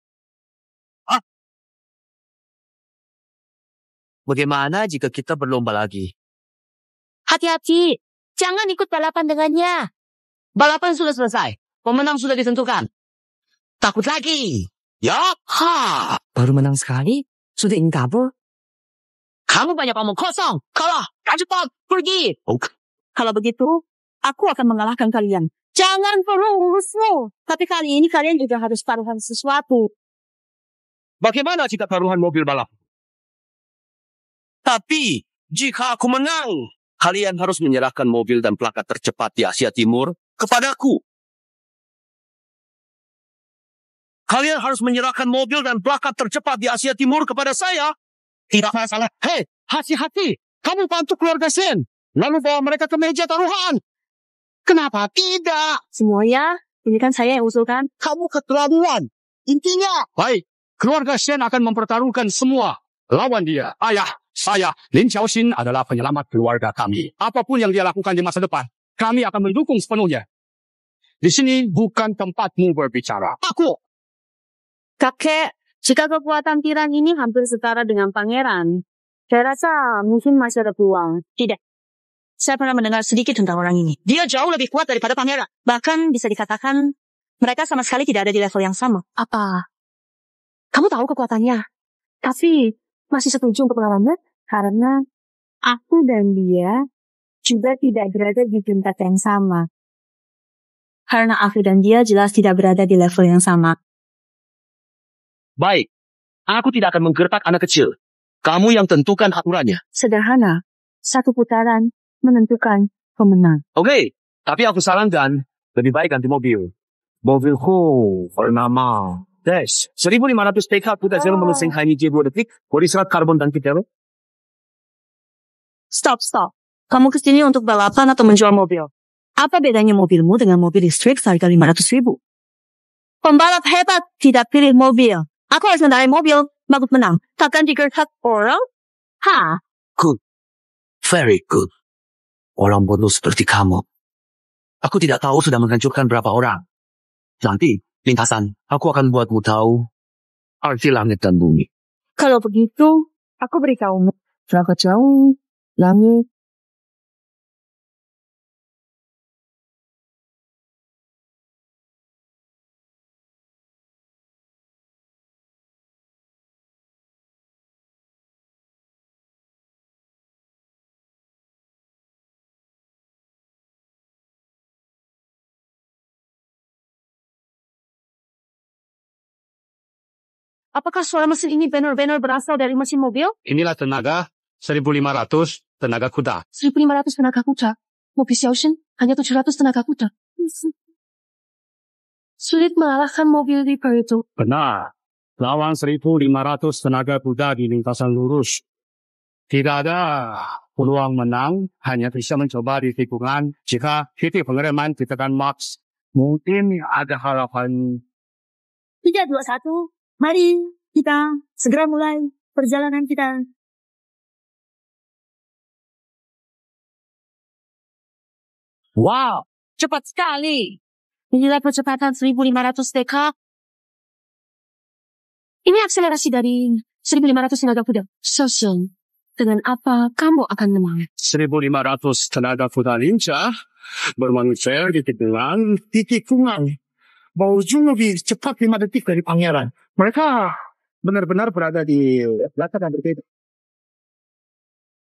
Bagaimana jika kita berlomba lagi? Hati-hati. Jangan ikut balapan dengannya. Balapan sudah selesai. Pemenang sudah ditentukan. Takut lagi. Ya. Baru menang sekali. Sudah ingin kabur. Kamu banyak omong kosong. Kalah. Cepat. Pergi. Okay. Kalau begitu, aku akan mengalahkan kalian. Jangan perlu urusmu. Tapi kali ini kalian juga harus taruhan sesuatu. Bagaimana jika taruhan mobil balap? Tapi, jika aku menang, kalian harus menyerahkan mobil dan plakat tercepat di Asia Timur kepadaku. Kalian harus menyerahkan mobil dan plakat tercepat di Asia Timur kepada saya. Tidak masalah. Hei, hati-hati. Kamu bantu keluarga Shen. Lalu bawa mereka ke meja taruhan. Kenapa tidak? Semuanya, ini kan saya yang usulkan. Kamu keterlaluan. Intinya. Baik, keluarga Shen akan mempertaruhkan semua. Lawan dia. Saya, Lin Xiaoxin adalah penyelamat keluarga kami. Apapun yang dia lakukan di masa depan, kami akan mendukung sepenuhnya. Di sini bukan tempatmu berbicara. Aku. Kakek, jika kekuatan tiran ini hampir setara dengan pangeran, saya rasa mungkin masih ada peluang. Tidak. Saya pernah mendengar sedikit tentang orang ini. Dia jauh lebih kuat daripada pangeran. Bahkan bisa dikatakan Mereka sama sekali tidak ada di level yang sama. Apa? Kamu tahu kekuatannya. Tapi masih setuju untuk melawannya karena Aku dan dia juga tidak berada di tingkat yang sama. Karena aku dan dia jelas tidak berada di level yang sama. Baik, aku tidak akan menggertak anak kecil. Kamu yang tentukan aturannya. Sederhana, satu putaran menentukan pemenang. Oke, tapi aku sarankan lebih baik ganti mobil. Mobilku bernama Dash. 1500 PK kuda zero memenuhi hanya 2 detik. Berisirat karbon dan kitero. Stop. Kamu kesini untuk balapan atau menjual mobil? Apa bedanya mobilmu dengan mobil listrik seharga 500.000? Pembalap hebat tidak pilih mobil. Aku harus mengendarai mobil, bagus menang. Takkan digertak orang? Good. Very good. Orang bodoh seperti kamu. Aku tidak tahu sudah menghancurkan berapa orang. Nanti, lintasan, aku akan buatmu tahu arti langit dan bumi. Kalau begitu, aku beritahu berapa jauh langit. Apakah suara mesin ini benar-benar berasal dari mesin mobil? Inilah tenaga 1.500 tenaga kuda. 1.500 tenaga kuda. Mobil Xiaoshen hanya 700 tenaga kuda. Sulit mengalahkan mobil Reaper itu. Benar. Lawan 1.500 tenaga kuda di lintasan lurus. Tidak ada peluang menang, hanya bisa mencoba di tikungan. Jika titik pengereman ditekan max, mungkin ada harapan. 3, 2, 1. Mari kita segera mulai perjalanan kita. Wow, cepat sekali. Inilah percepatan 1.500 dk. Ini akselerasi dari 1.500 tenaga kuda. Xiaoshen, dengan apa kamu akan menang? 1.500 tenaga kuda lincah bermanuver di tikungan. Baojun lebih cepat 5 detik dari pangeran. Mereka benar-benar berada di belakang dan berbeda.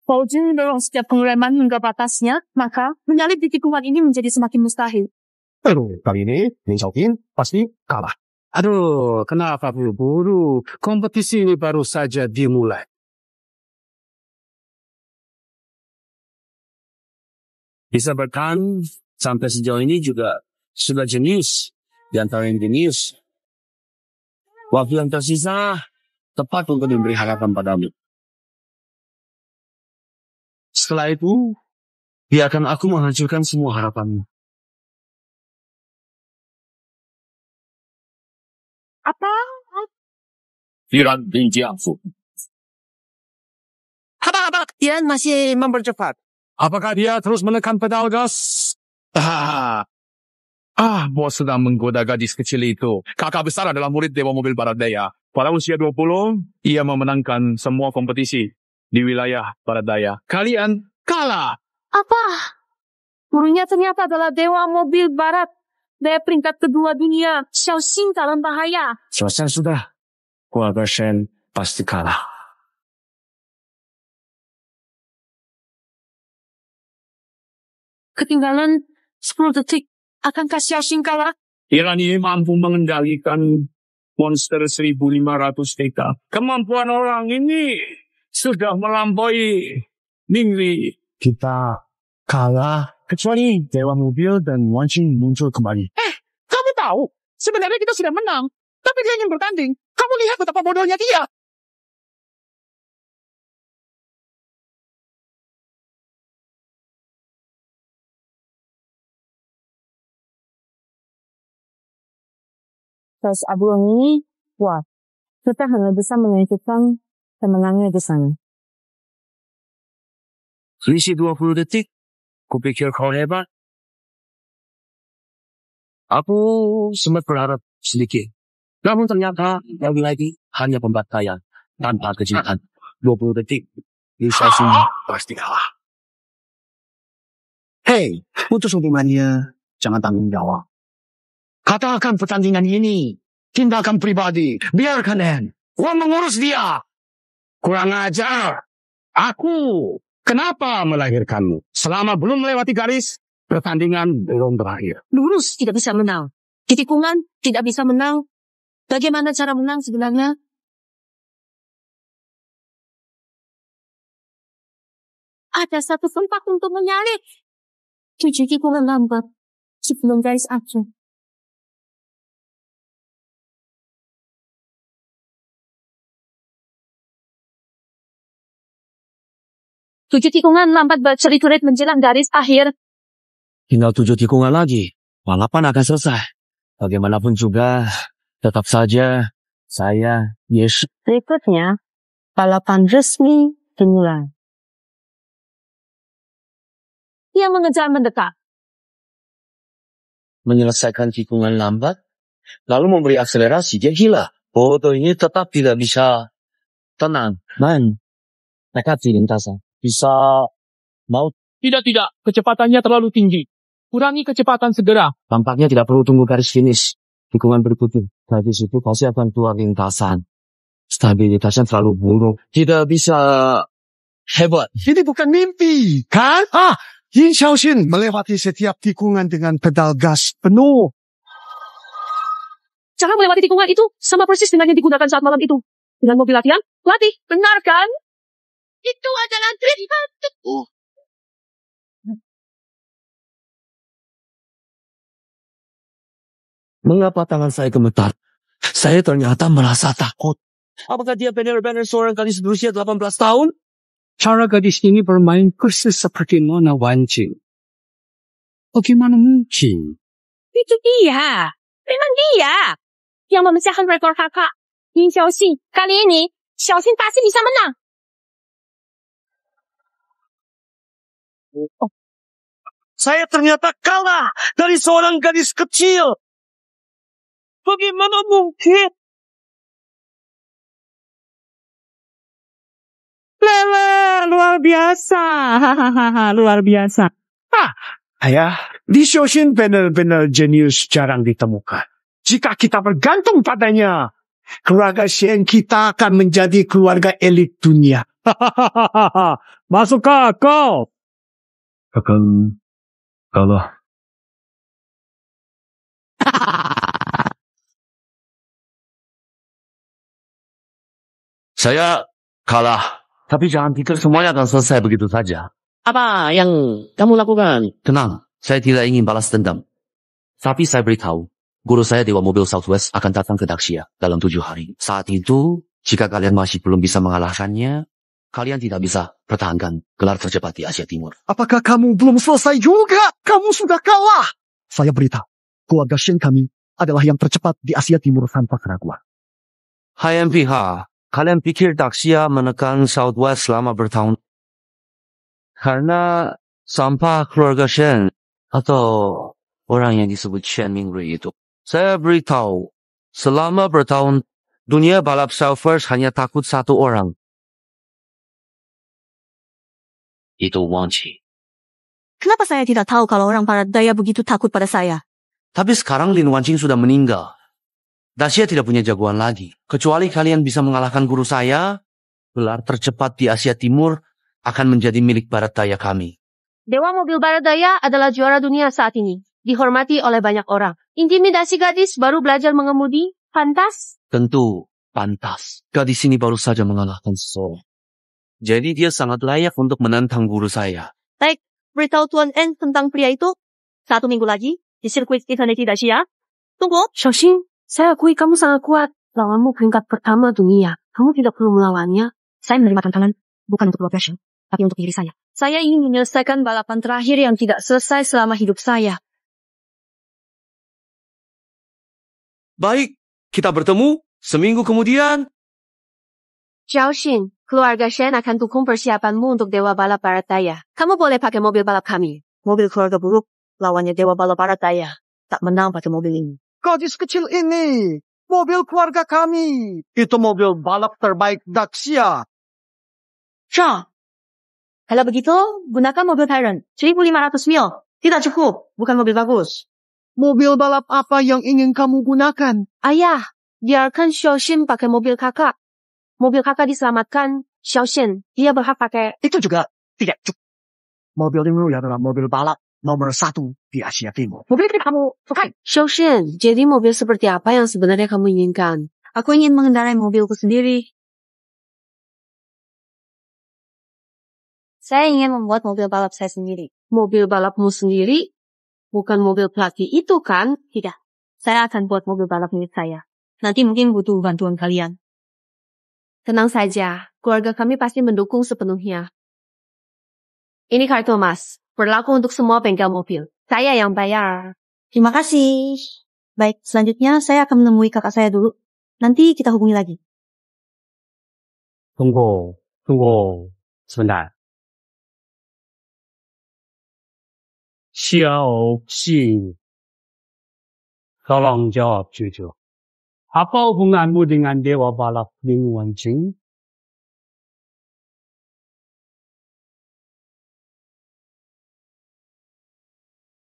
Baojun memang setiap pengereman hingga batasnya, maka menyalip di tikungan ini menjadi semakin mustahil. Aduh, kali ini Ning Xiaoqin pasti kalah. Aduh, kenapa buru-buru? Kompetisi ini baru saja dimulai. Bisa bertahan sampai sejauh ini juga sudah jenius. Di antara yang jenius, waktu yang tersisa tepat untuk memberi harapan padamu. Setelah itu, biarkan aku menghancurkan semua harapanmu. Apa? Firan bin Jiangfu. Abang, dia masih mempercepat. Apakah dia terus menekan pedal gas? Bos sedang menggoda gadis kecil itu. Kakak besar adalah murid Dewa Mobil Barat Daya. Pada usia 20, ia memenangkan semua kompetisi di wilayah Barat Daya. Kalian kalah. Apa? Gurunya ternyata adalah Dewa Mobil Barat Daya peringkat kedua dunia. Xiaoxin dalam bahaya. Selesai sudah. Keluarga Shen pasti kalah. Ketinggalan 10 detik. Akankah Xiaoxin kalah? Iran ini mampu mengendalikan monster 1.500 TK. Kemampuan orang ini sudah melampaui Ningli. Kita kalah kecuali Dewa Mobil dan Wanqing muncul kembali. Kamu tahu, sebenarnya kita sudah menang. Tapi dia ingin bertanding. Kamu lihat betapa bodohnya dia. Tes abu ini, wah, kita hanya bisa menentukan pemenangnya di sana. Selisih 20 detik. Kupikir kau hebat. Aku sempat berharap sedikit. Namun ternyata lagi-lagi hanya pembantaian tanpa kejutan. 20 detik. Xiaoxin pasti kalah. Hei, putus hubungannya. Jangan tanggung jawab. Katakan pertandingan ini tindakan pribadi. Biarkan En. Gua mengurus dia. Kurang ajar. Aku. Kenapa melahirkanmu? Selama belum melewati garis, pertandingan belum berakhir. Lurus tidak bisa menang. Di tikungan tidak bisa menang. Bagaimana cara menang sebenarnya? Ada satu tempat untuk menyalip. 7 tikungan lambat sebelum garis akhir. Tujuh tikungan lambat bercerit-cerit menjelang garis akhir. Tinggal 7 tikungan lagi. Balapan akan selesai. Bagaimanapun juga, tetap saja saya yes. Berikutnya, balapan resmi dimulai. Yang mengejar mendekat. Menyelesaikan tikungan lambat, lalu memberi akselerasi, dia gila. Bodoh ini tetap tidak bisa tenang. Dekati lintasan. Bisa mau. Tidak. Kecepatannya terlalu tinggi. Kurangi kecepatan segera. Tampaknya tidak perlu tunggu garis finish. Tikungan berikutnya. Dari situ pasti akan keluar lintasan. Stabilitasnya terlalu buruk. Tidak bisa hebat. Ini bukan mimpi, kan? Yin Xiaoxin melewati setiap tikungan dengan pedal gas penuh. Cara melewati tikungan itu sama persis dengan yang digunakan saat malam itu. Dengan mobil latihan, latih, benar kan? Itu adalah trik untukku. Mengapa tangan saya gemetar? Saya ternyata merasa takut. Apakah dia benar-benar seorang gadis berusia 18 tahun? Cara gadis ini bermain persis seperti Nona Wanjing. Bagaimana mungkin? Itu dia. Memang dia. Yang memecahkan rekor kakak. Yin Xiaoxin. Kali ini, Xiaoxin pasti bisa menang. Saya ternyata kalah dari seorang gadis kecil. Bagaimana mungkin? Luar biasa. Luar biasa. Ayah, Li Xiaoxin benar-benar jenius jarang ditemukan. Jika kita bergantung padanya, keluarga Shen kita akan menjadi keluarga elit dunia. Masuk kau. Akan kalah. Saya kalah. Tapi jangan pikir semuanya akan selesai begitu saja. Apa yang kamu lakukan? Tenang, saya tidak ingin balas dendam. Tapi saya beritahu, guru saya Dewa Mobil Southwest akan datang ke Daxia dalam 7 hari. Saat itu, jika kalian masih belum bisa mengalahkannya, kalian tidak bisa pertahankan gelar tercepat di Asia Timur. Apakah kamu belum selesai juga? Kamu sudah kalah. Saya beritahu, keluarga Shen kami adalah yang tercepat di Asia Timur tanpa keraguan. Hai MPH, kalian pikir Daxia menekan Southwest selama bertahun? Karena sampah keluarga Shen atau orang yang disebut Shen Mingrui itu. Saya beritahu, selama bertahun, dunia balap Southwest hanya takut satu orang. Itu Wang Qi. Kenapa saya tidak tahu kalau orang barat daya begitu takut pada saya? Tapi sekarang Lin Wanqing sudah meninggal. Daxia tidak punya jagoan lagi. Kecuali kalian bisa mengalahkan guru saya, gelar tercepat di Asia Timur akan menjadi milik barat daya kami. Dewa Mobil Barat Daya adalah juara dunia saat ini. Dihormati oleh banyak orang. Intimidasi gadis baru belajar mengemudi. Pantas? Tentu pantas. Gadis ini baru saja mengalahkan seseorang. Jadi dia sangat layak untuk menantang guru saya. Baik, beritahu Tuan N tentang pria itu. 1 minggu lagi, di sirkuit Infinity Dacia. Tunggu. Xiaoxin, saya akui kamu sangat kuat. Lawanmu peringkat pertama dunia. Kamu tidak perlu melawannya. Saya menerima tantangan, bukan untuk keluarga Shen, tapi untuk diri saya. Saya ingin menyelesaikan balapan terakhir yang tidak selesai selama hidup saya. Baik, kita bertemu seminggu kemudian. Xiaoxin, keluarga Shen akan dukung persiapanmu untuk Dewa Balap Barat Daya. Kamu boleh pakai mobil balap kami. Mobil keluarga buruk, lawannya Dewa Balap Barat Daya. Tak menang pakai mobil ini. Gadis kecil ini, mobil keluarga kami. Itu mobil balap terbaik Daxia. Shaw, kalau begitu, gunakan mobil Tyrant. 1.500 mil. Tidak cukup, bukan mobil bagus. Mobil balap apa yang ingin kamu gunakan? Ayah, biarkan Xiaoxian pakai mobil kakak. Mobil kakak diselamatkan, Xiaoxian, dia berhak pakai. Itu juga tidak cukup. Mobil ini adalah mobil balap nomor 1 di Asia Timur. Mobil ini kamu sukai? Xiaoxian, jadi mobil seperti apa yang sebenarnya kamu inginkan? Aku ingin mengendarai mobilku sendiri. Saya ingin membuat mobil balap saya sendiri. Mobil balapmu sendiri? Bukan mobil pelatih itu kan? Tidak. Saya akan buat mobil balap milik saya. Nanti mungkin butuh bantuan kalian. Tenang saja, keluarga kami pasti mendukung sepenuhnya. Ini kartu emas, berlaku untuk semua bengkel mobil. Saya yang bayar. Terima kasih. Baik, selanjutnya saya akan menemui kakak saya dulu. Nanti kita hubungi lagi. Tunggu sebentar. Xiaoxin, tolong jawab jujur. Apa hubunganmu dengan dewa balap Lin Wanqing?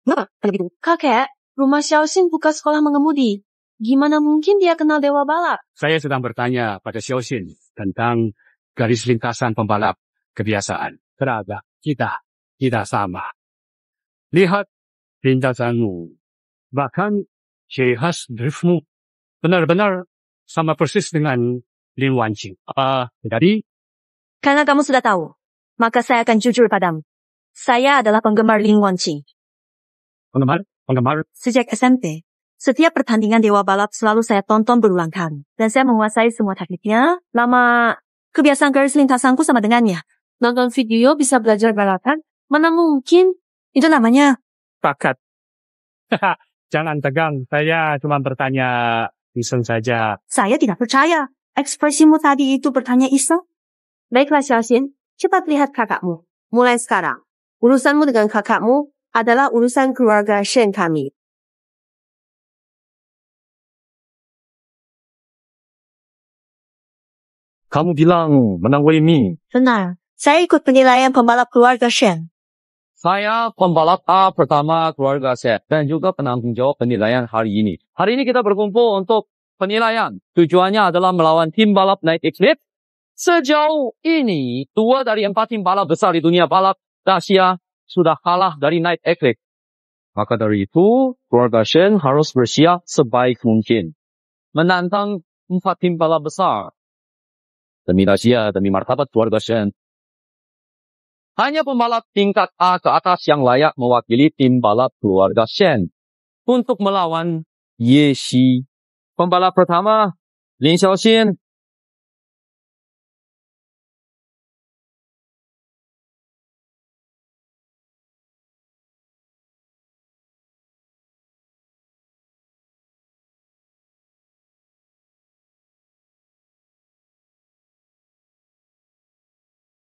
Kenapa? Begitu. Kakek, rumah Xiaoxin buka sekolah mengemudi. Gimana mungkin dia kenal dewa balap? Saya sedang bertanya pada Xiaoxin tentang garis lintasan pembalap kebiasaan. Ternyata kita tidak sama. Lihat lintasanmu. Bahkan ciri khas driftmu benar-benar sama persis dengan Lin Wanqing. Jadi? Karena kamu sudah tahu, maka saya akan jujur padamu. Saya adalah penggemar Lin Wanqing. Penggemar? Sejak SMP, setiap pertandingan dewa balap selalu saya tonton berulang kali. Dan saya menguasai semua tekniknya. Lama, kebiasaan garis lintasanku sama dengannya. Nonton video bisa belajar balapan? Mana mungkin? Itu namanya Bakat. Jangan tegang, saya cuma bertanya iseng saja. Saya tidak percaya. Ekspresimu tadi itu bertanya iseng. Baiklah Xiaoxin, cepat lihat kakakmu. Mulai sekarang, urusanmu dengan kakakmu adalah urusan keluarga Shen kami. Kamu bilang menang Wei Ming. Benar. Saya ikut penilaian pembalap keluarga Shen. Saya pembalap A pertama keluarga Shen dan juga penanggung jawab penilaian hari ini. Hari ini kita berkumpul untuk penilaian. Tujuannya adalah melawan tim balap Night Eclipse. Sejauh ini, 2 dari 4 tim balap besar di dunia balap Dacia sudah kalah dari Night Eclipse. Maka dari itu, keluarga Shen harus bersiap sebaik mungkin menantang 4 tim balap besar. Demi Dacia, demi martabat keluarga Shen. Hanya pembalap tingkat A ke atas yang layak mewakili tim balap keluarga Shen untuk melawan Ye Xi. Pembalap pertama, Lin Xiaoxin.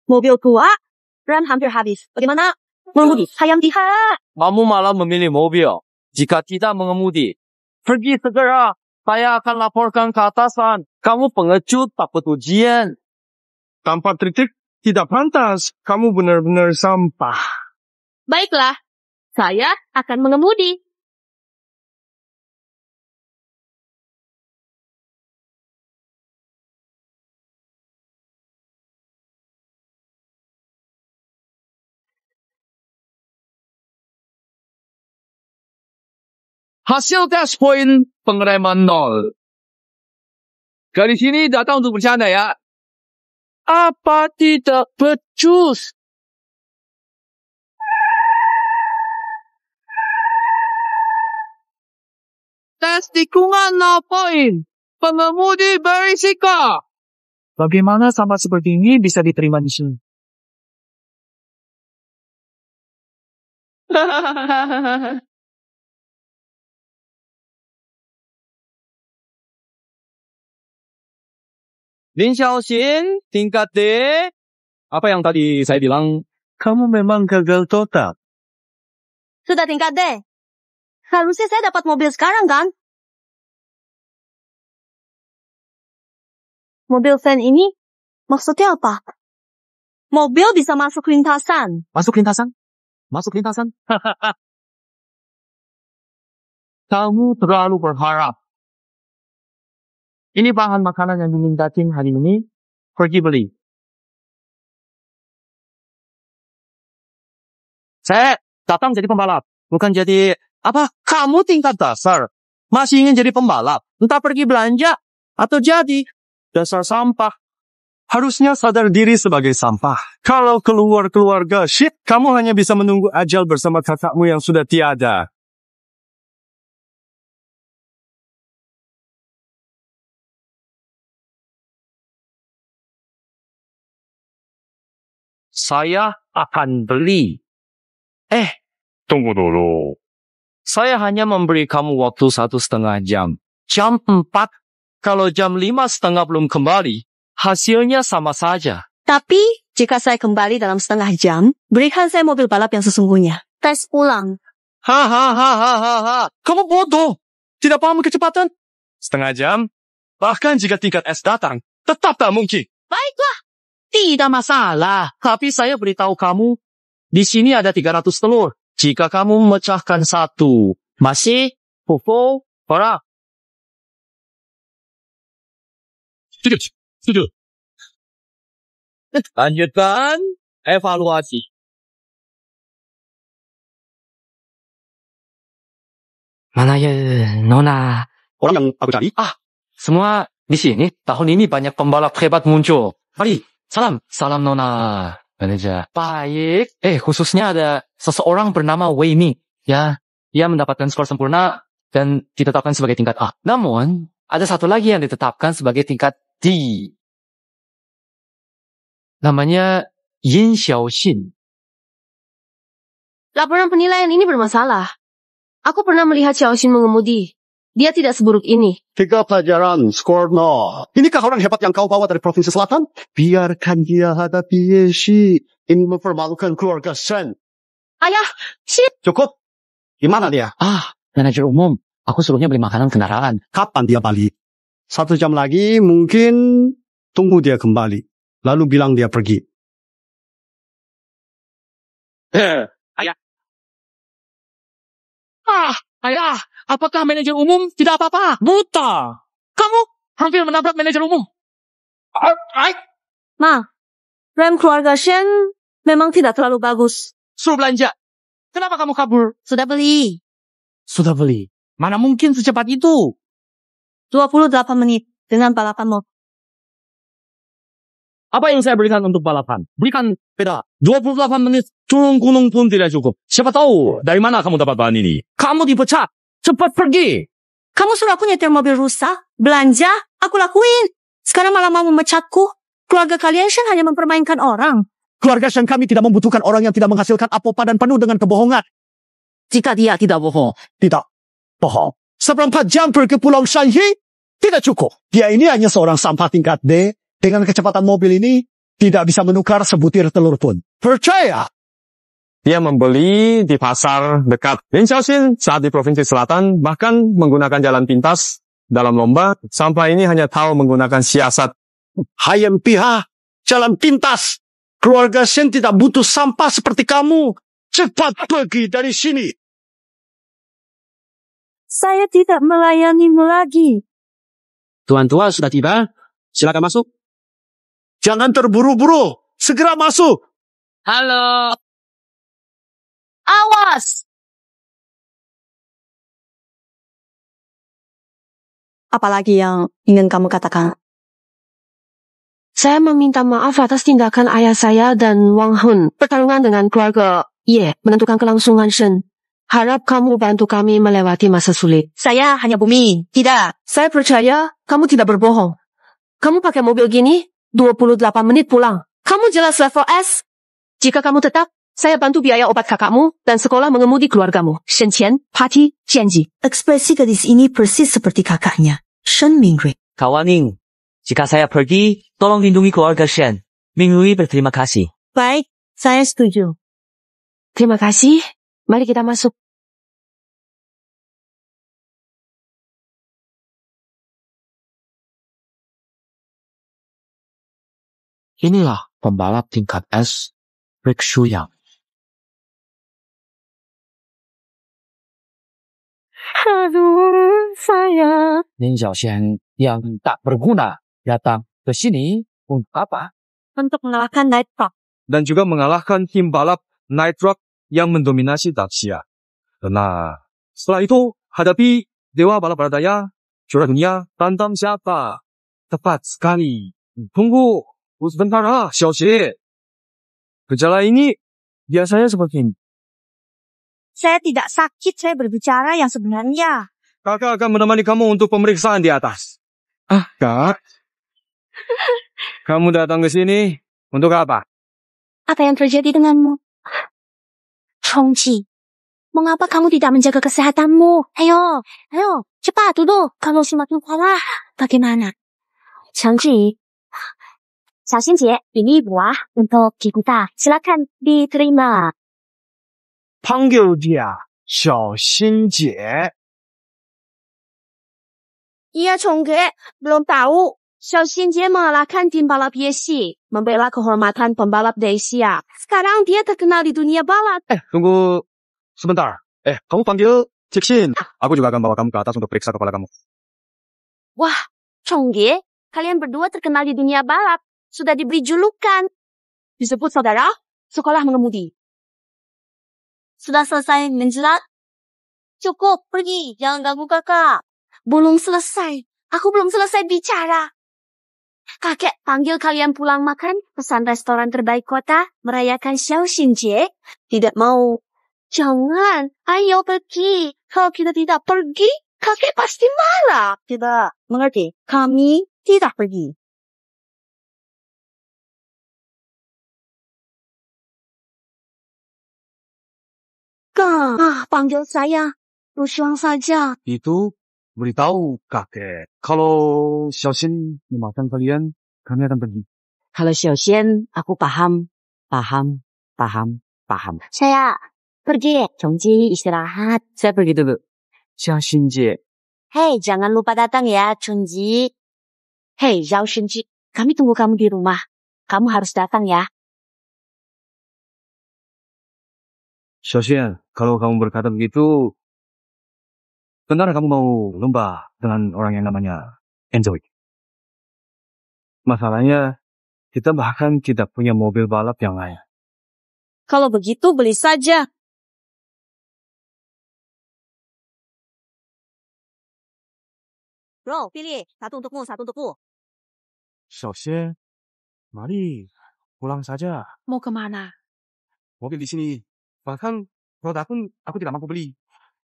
Mobil tua, rem hampir habis. Bagaimana? Mengemudi, hayam lihat. Kamu malah memilih mobil. Jika tidak mengemudi, pergi segera. Saya akan laporkan ke atasan. Kamu pengecut tak ujian. Tanpa kritik, tidak pantas. Kamu benar-benar sampah. Baiklah, saya akan mengemudi. Hasil tes poin pengereman 0. Gadis ini datang untuk bercanda ya. Apa tidak becus? Tes tikungan 0 poin. Pengemudi berisiko. Bagaimana sama seperti ini bisa diterima di sini? Lin Xiaoxin, tingkat D. Apa yang tadi saya bilang? Kamu memang gagal total. Sudah tingkat D. Harusnya saya dapat mobil sekarang kan? Mobil van ini maksudnya apa? Mobil bisa masuk lintasan. Masuk lintasan? Masuk lintasan? Kamu terlalu berharap. Ini bahan makanan yang dimintakin hari ini. Pergi beli. Saya datang jadi pembalap. Bukan jadi... Apa? Kamu tingkat dasar. Masih ingin jadi pembalap. Entah pergi belanja. Atau jadi. Dasar sampah. Harusnya sadar diri sebagai sampah. Kalau keluar keluarga, shit, kamu hanya bisa menunggu ajal bersama kakakmu yang sudah tiada. Saya akan beli. Tunggu dulu. Saya hanya memberi kamu waktu 1,5 jam. Jam 4. Kalau jam 5:30 belum kembali, hasilnya sama saja. Tapi, jika saya kembali dalam setengah jam, berikan saya mobil balap yang sesungguhnya. Tes ulang. Hahaha. Kamu bodoh. Tidak paham kecepatan? Setengah jam? Bahkan jika tingkat S datang, tetap tak mungkin. Baiklah. Tidak masalah. Tapi saya beritahu kamu, di sini ada 300 telur. Jika kamu memecahkan 1, masih, Fofo, para. Setuju. Lanjutkan evaluasi. Mana ya, Nona? Orang yang aku cari? Semua di sini. Tahun ini banyak pembalap hebat muncul. Mari, salam Nona. Manajer. Baik. Khususnya ada seseorang bernama Wei Ming. Ya, dia mendapatkan skor sempurna dan ditetapkan sebagai tingkat A. Namun, ada satu lagi yang ditetapkan sebagai tingkat D. Namanya Yin Xiaoxin. Laporan penilaian ini bermasalah. Aku pernah melihat Xiaoxin mengemudi. Dia tidak seburuk ini. 3 pelajaran, skor 0. Inikah orang hebat yang kau bawa dari Provinsi Selatan? Biarkan dia hadapi Yeshi. Ini mempermalukan keluarga Shen. Ayah, shit. Cukup. Gimana dia? Manajer umum. Aku suruhnya beli makanan kendaraan. Kapan dia balik? 1 jam lagi mungkin tunggu dia kembali. Lalu bilang dia pergi. Ayah, apakah manajer umum tidak apa-apa? Buta. Kamu hampir menabrak manajer umum. Ma, rem keluarga Shen memang tidak terlalu bagus. Suruh belanja. Kenapa kamu kabur? Sudah beli. Sudah beli. Mana mungkin secepat itu? 28 menit dengan balapan mobil. Apa yang saya berikan untuk balapan? Berikan beda. 28 menit turun gunung pun tidak cukup. Siapa tahu dari mana kamu dapat bahan ini? Kamu dipecat. Cepat pergi. Kamu suruh aku nyetir mobil rusak? Belanja? Aku lakuin. Sekarang malah mau memecatku? Keluarga kalian Shen hanya mempermainkan orang. Keluarga Shen kami tidak membutuhkan orang yang tidak menghasilkan apa-apa dan penuh dengan kebohongan. Jika dia tidak bohong. Tidak bohong. Seperempat jam pergi ke Pulau Shanxi? Tidak cukup. Dia ini hanya seorang sampah tingkat D. Dengan kecepatan mobil ini, tidak bisa menukar sebutir telur pun. Percaya! Dia membeli di pasar dekat Yin Xiaoxin saat di Provinsi Selatan, bahkan menggunakan jalan pintas dalam lomba. Sampah ini hanya tahu menggunakan siasat. Hayam pihak, jalan pintas. Keluarga Shen tidak butuh sampah seperti kamu. Cepat pergi dari sini. Saya tidak melayanimu lagi. Tuan tua sudah tiba. Silakan masuk. Jangan terburu-buru. Segera masuk. Halo. Awas. Apalagi yang ingin kamu katakan? Saya meminta maaf atas tindakan ayah saya dan Wang Hun. Pertarungan dengan keluarga Ye menentukan kelangsungan Shen. Harap kamu bantu kami melewati masa sulit. Saya hanya Bumi. Tidak. Saya percaya kamu tidak berbohong. Kamu pakai mobil gini, 28 menit pulang. Kamu jelas level S. Jika kamu tetap, saya bantu biaya obat kakakmu dan sekolah mengemudi keluargamu. Shen Qian, Party, Jianji. Ekspresi gadis ini persis seperti kakaknya, Shen Mingrui. Kawan Ning, jika saya pergi, tolong lindungi keluarga Shen. Mingrui berterima kasih. Baik, saya setuju. Terima kasih. Mari kita masuk. Inilah pembalap tingkat S, Rick Shuyang. Aduh, sayang. Ning Xiaoxian yang tak berguna datang ke sini untuk apa? Untuk mengalahkan Night Rock. Dan juga mengalahkan tim balap Night Rock yang mendominasi Dacia. Nah, setelah itu hadapi Dewa Balap Baradaya, juara dunia, tantang siapa? Tepat sekali. Tunggu sebentar Xiaoxie. Gejala ini biasanya seperti ini. Saya tidak sakit, saya berbicara yang sebenarnya. Kakak akan menemani kamu untuk pemeriksaan di atas. Kak. Kamu datang ke sini untuk apa? Apa yang terjadi denganmu? Chongqi, mengapa kamu tidak menjaga kesehatanmu? Ayo, cepat duduk. Kalau semakin parah, bagaimana? Chongqi, Xiaoxinjie, ini buah untuk kita. Silakan diterima. Panggil dia Xiaoxinjie. Iya, Chongge, belum tahu. Xiaoxinjie mengalahkan tim balap Yeshi, membela kehormatan pembalap Dacia. Sekarang dia terkenal di dunia balap. Tunggu sebentar. Kamu panggil Cixin. Aku juga akan bawa kamu ke atas untuk periksa kepala kamu. Wah, Chongge, kalian berdua terkenal di dunia balap. Sudah diberi julukan. Disebut saudara, sekolah mengemudi. Sudah selesai menjelat? Cukup, pergi. Jangan ganggu kakak. Belum selesai. Aku belum selesai bicara. Kakek panggil kalian pulang makan, pesan restoran terbaik kota, merayakan Xiaoxinjie. Tidak mau. Jangan, ayo pergi. Kalau kita tidak pergi, kakek pasti marah. Tidak, mengerti? Kami tidak pergi. Panggil saya. Rushuang saja. Itu beritahu kakek. Kalau Xiaoxin memaafkan kalian, kami akan pergi. Kalau Xiaoxian, aku paham. Saya pergi. Chongji istirahat. Saya pergi dulu. Xiaoxinjie. Hei, jangan lupa datang ya, Chongji. Hei, Zhao Shenji, kami tunggu kamu di rumah. Kamu harus datang ya. Xiaoxian, kalau kamu berkata begitu, benar kamu mau lomba dengan orang yang namanya Enjoy? Masalahnya, kita bahkan tidak punya mobil balap yang lain. Kalau begitu, beli saja. Bro, pilih. Satu untukmu, satu untukku. Xiaoxian, mari pulang saja. Mau kemana? Mobil di sini. Bahkan roda pun aku tidak mampu beli.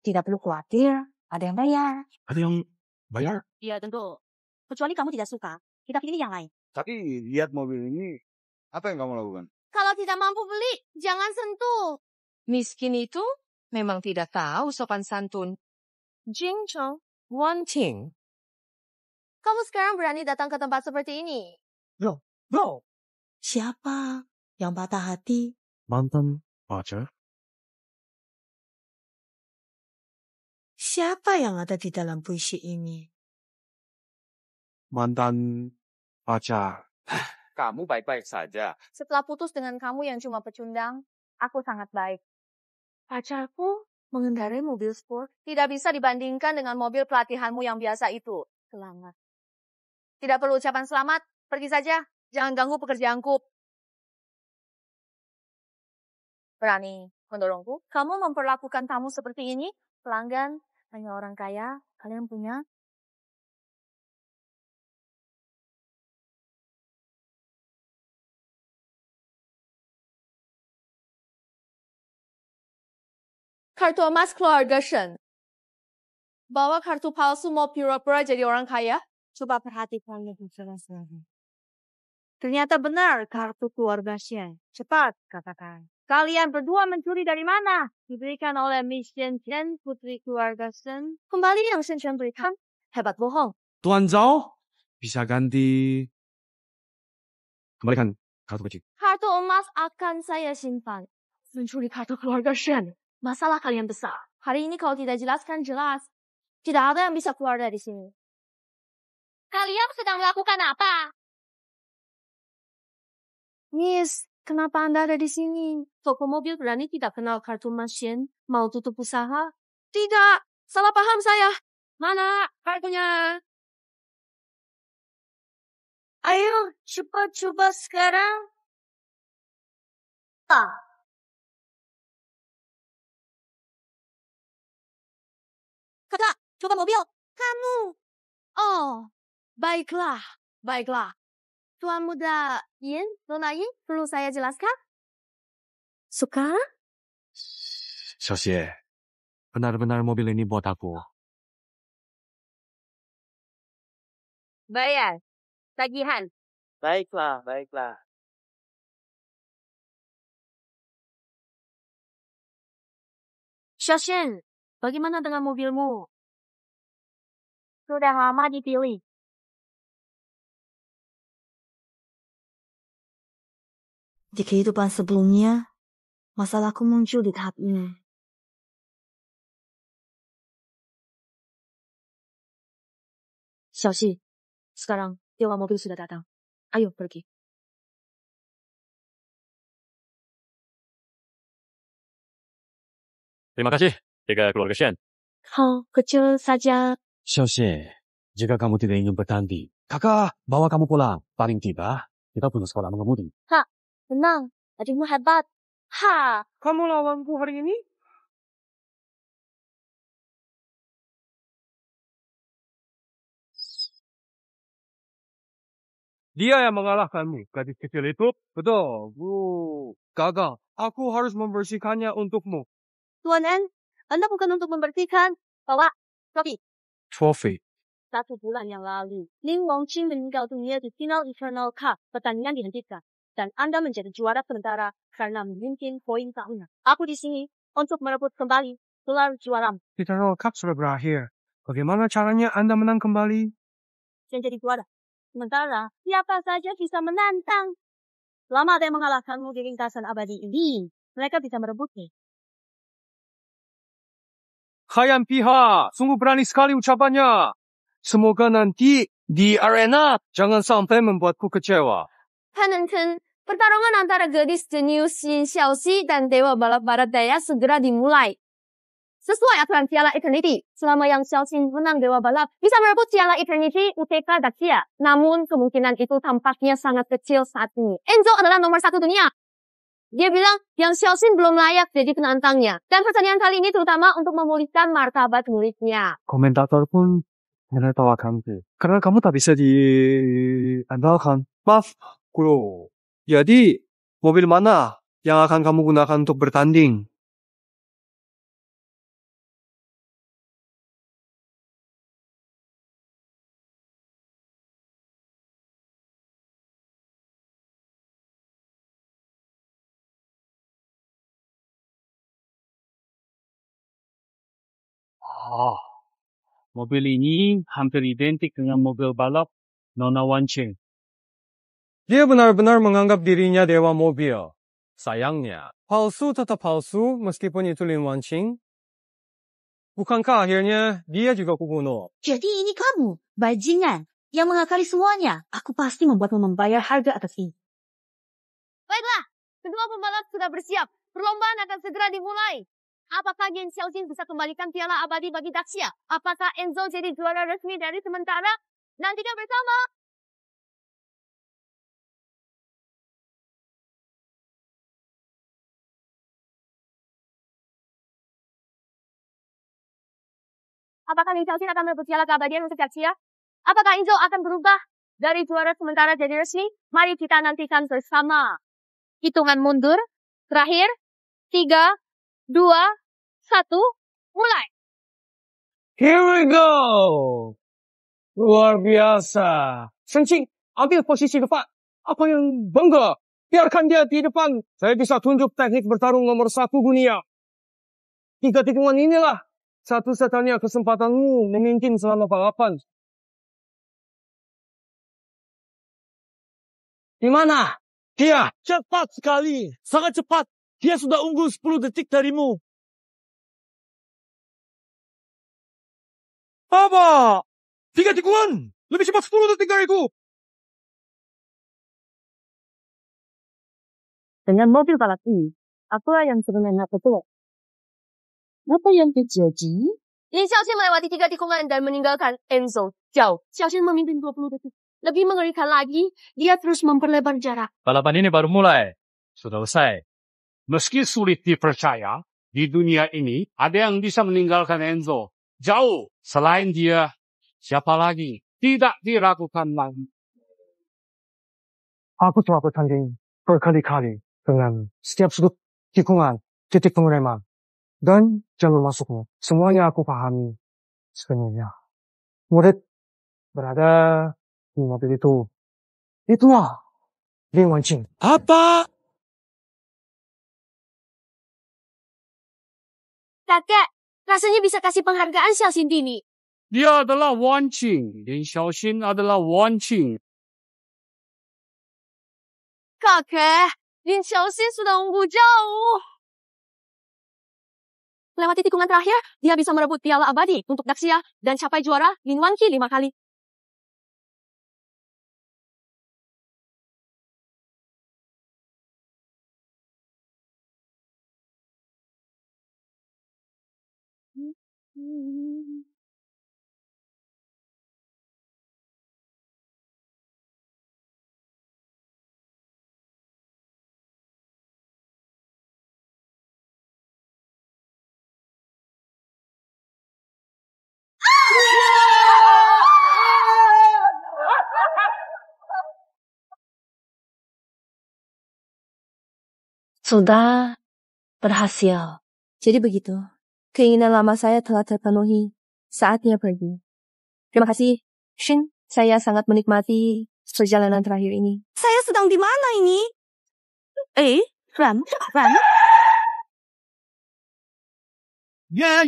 Tidak perlu khawatir. Ada yang bayar. Ada yang bayar? Iya, tentu. Kecuali kamu tidak suka, kita pilih yang lain. Tapi lihat mobil ini, apa yang kamu lakukan? Kalau tidak mampu beli, jangan sentuh. Miskin itu memang tidak tahu sopan santun. Jingchong, One thing. kamu sekarang berani datang ke tempat seperti ini? Bro. Siapa yang patah hati? Mantan pacar? Siapa yang ada di dalam puisi ini? Mantan pacar. Kamu baik-baik saja. Setelah putus dengan kamu yang cuma pecundang, aku sangat baik. Pacarku mengendarai mobil sport tidak bisa dibandingkan dengan mobil pelatihanmu yang biasa itu. Selamat. Tidak perlu ucapan selamat, pergi saja. Jangan ganggu pekerjaanku. Berani mendorongku? Kamu memperlakukan tamu seperti ini? Pelanggan, hanya orang kaya, kalian punya? Kartu emas keluarga Shen. Bawa kartu palsu mau pura-pura jadi orang kaya? Coba perhatikan lebih jelas lagi. Ternyata benar kartu keluarga Shen. Cepat katakan. Kalian berdua mencuri dari mana? Diberikan oleh Miss Shen Chen, putri keluarga Shen. Kembali yang Shen Chen berikan. Hebat bohong. Tuan Zhao, bisa ganti... Kembalikan kartu kecil. Kartu emas akan saya simpan. Mencuri kartu keluarga Shen. Masalah kalian besar. Hari ini kalau tidak jelaskan jelas. Tidak ada yang bisa keluar dari sini. Kalian sedang melakukan apa? Miss, kenapa Anda ada di sini? Toko mobil berani tidak kenal kartu emas Shen? Mau tutup usaha? Tidak, Salah paham saya. Mana kartunya? Ayo, cepat coba sekarang. Kakak, coba mobil. Kamu. Oh, baiklah. Baiklah. Tuan muda Yin, Nona Yin, perlu saya jelaskan? Suka? Xiaoxie, benar-benar mobil ini buat aku. Bayar. Tagihan. Baiklah, baiklah. Xiaoxian, bagaimana dengan mobilmu? Sudah lama dipilih. Di kehidupan sebelumnya, masalahku muncul di tahap ini. Xiaoxi, sekarang dewa mobil sudah datang. Ayo pergi. Terima kasih, jaga keluarga Shen. Kau kecil saja. Xiaoxie, jika kamu tidak ingin bertanding, kakak bawa kamu pulang. Paling tidak, kita punya sekolah mengemudi. Kak, tenang. Adikmu hebat. Ha! Kamu lawanku hari ini? Dia yang mengalahkanmu, gadis kecil itu. Betul. Gagal. Aku harus membersihkannya untukmu. Tuan N, Anda bukan untuk membersihkan. Bawa. Trofi. Trophy. 1 bulan yang lalu, Ling Wangqing meninggal dunia di final Eternal Cup. Pertandingan dihentikan. Dan Anda menjadi juara sementara karena memimpin poin tahunan. Aku di sini untuk merebut kembali gelar juara. Eternal Cup sudah berakhir. Bagaimana caranya Anda menang kembali? Yang jadi juara. Sementara, siapa saja bisa menantang. Selama ada yang mengalahkanmu di ringkasan abadi ini, mereka bisa merebutnya. Kalian pihak, sungguh berani sekali ucapannya. Semoga nanti di arena jangan sampai membuatku kecewa. Penonton, pertarungan antara gadis jenius Yin Xiaoxi dan Dewa Balap Barat Daya segera dimulai. Sesuai aturan Piala Eternity, selama yang Xiaoxi menang Dewa Balap, bisa merebut Piala Eternity UTK Dacia. Namun, kemungkinan itu tampaknya sangat kecil saat ini. Enzo adalah nomor 1 dunia. Dia bilang yang Xiaoxi belum layak jadi penantangnya. Dan pertandingan kali ini terutama untuk memulihkan martabat muridnya. Komentator pun menertawakanku. Karena kamu tak bisa diandalkan. Maaf, Kuro. Jadi, mobil mana yang akan kamu gunakan untuk bertanding? Mobil ini hampir identik dengan mobil balap Nona Wanqing. Dia benar-benar menganggap dirinya dewa mobil. Sayangnya, palsu tetap palsu meskipun itu Lin Wanqing. Bukankah akhirnya dia juga kubunuh? Jadi ini kamu, bajingan, yang mengakali semuanya. Aku pasti membuatmu membayar harga atas ini. Baiklah, kedua pembalap sudah bersiap. Perlombaan akan segera dimulai. Apakah Yin Xiaoxin bisa kembalikan piala abadi bagi Dacia? Apakah Enzo jadi juara resmi dari sementara? Nantikan bersama. Apakah Yin Xiaoxin akan merebut piala keabadian untuk Dacia? Apakah Enzo akan berubah dari juara sementara jadi resmi? Mari kita nantikan bersama. Hitungan mundur. Terakhir. 3, 2, 1, mulai. Here we go. Luar biasa. Sengcing, ambil posisi depan. Apa yang bangga? Biarkan dia di depan. Saya bisa tunjuk teknik bertarung nomor 1 dunia. 3 tikungan inilah satu-satunya kesempatanmu memimpin selama balapan. Di mana? Dia cepat sekali. Sangat cepat. Dia sudah unggul 10 detik darimu. Apa? 3 tikungan. Lebih cepat 10 detik dariku. Dengan mobil balap ini, apa yang sebenarnya betul? Apa yang terjadi? Lin Xiaoxian melewati 3 tikungan dan meninggalkan Enzo jauh. Xiaoxian memimpin 20 detik. Lebih mengerikan lagi, dia terus memperlebar jarak. Balapan ini baru mulai. Sudah usai. Meski sulit dipercaya, di dunia ini ada yang bisa meninggalkan Enzo jauh. Selain dia, siapa lagi? Tidak diragukan lagi. Aku telah bertanding berkali-kali dengan setiap sudut tikungan, titik pengereman, dan jalur masuknya. Semuanya aku pahami sepenuhnya. Murid berada di mobil itu. Itulah Lin Wanqing. Apa? Kakek, rasanya bisa kasih penghargaan Xiaoxian Dini. Dia adalah Wanqing. Lin Xiaoxin adalah Wanqing. Kakek, Lin Xiaoxian sudah unggul jauh. Lewati tikungan terakhir, dia bisa merebut piala abadi untuk Daxia dan capai juara Lin Wanqi 5 kali. Sudah berhasil. Jadi begitu. Keinginan lama saya telah terpenuhi. Saatnya pergi. Terima kasih, Shin. Saya sangat menikmati perjalanan terakhir ini. Saya sedang di mana ini? Ram. Ya.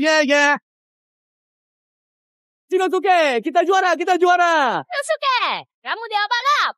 Shinosuke, kita juara. Shinosuke, kamu dia balap.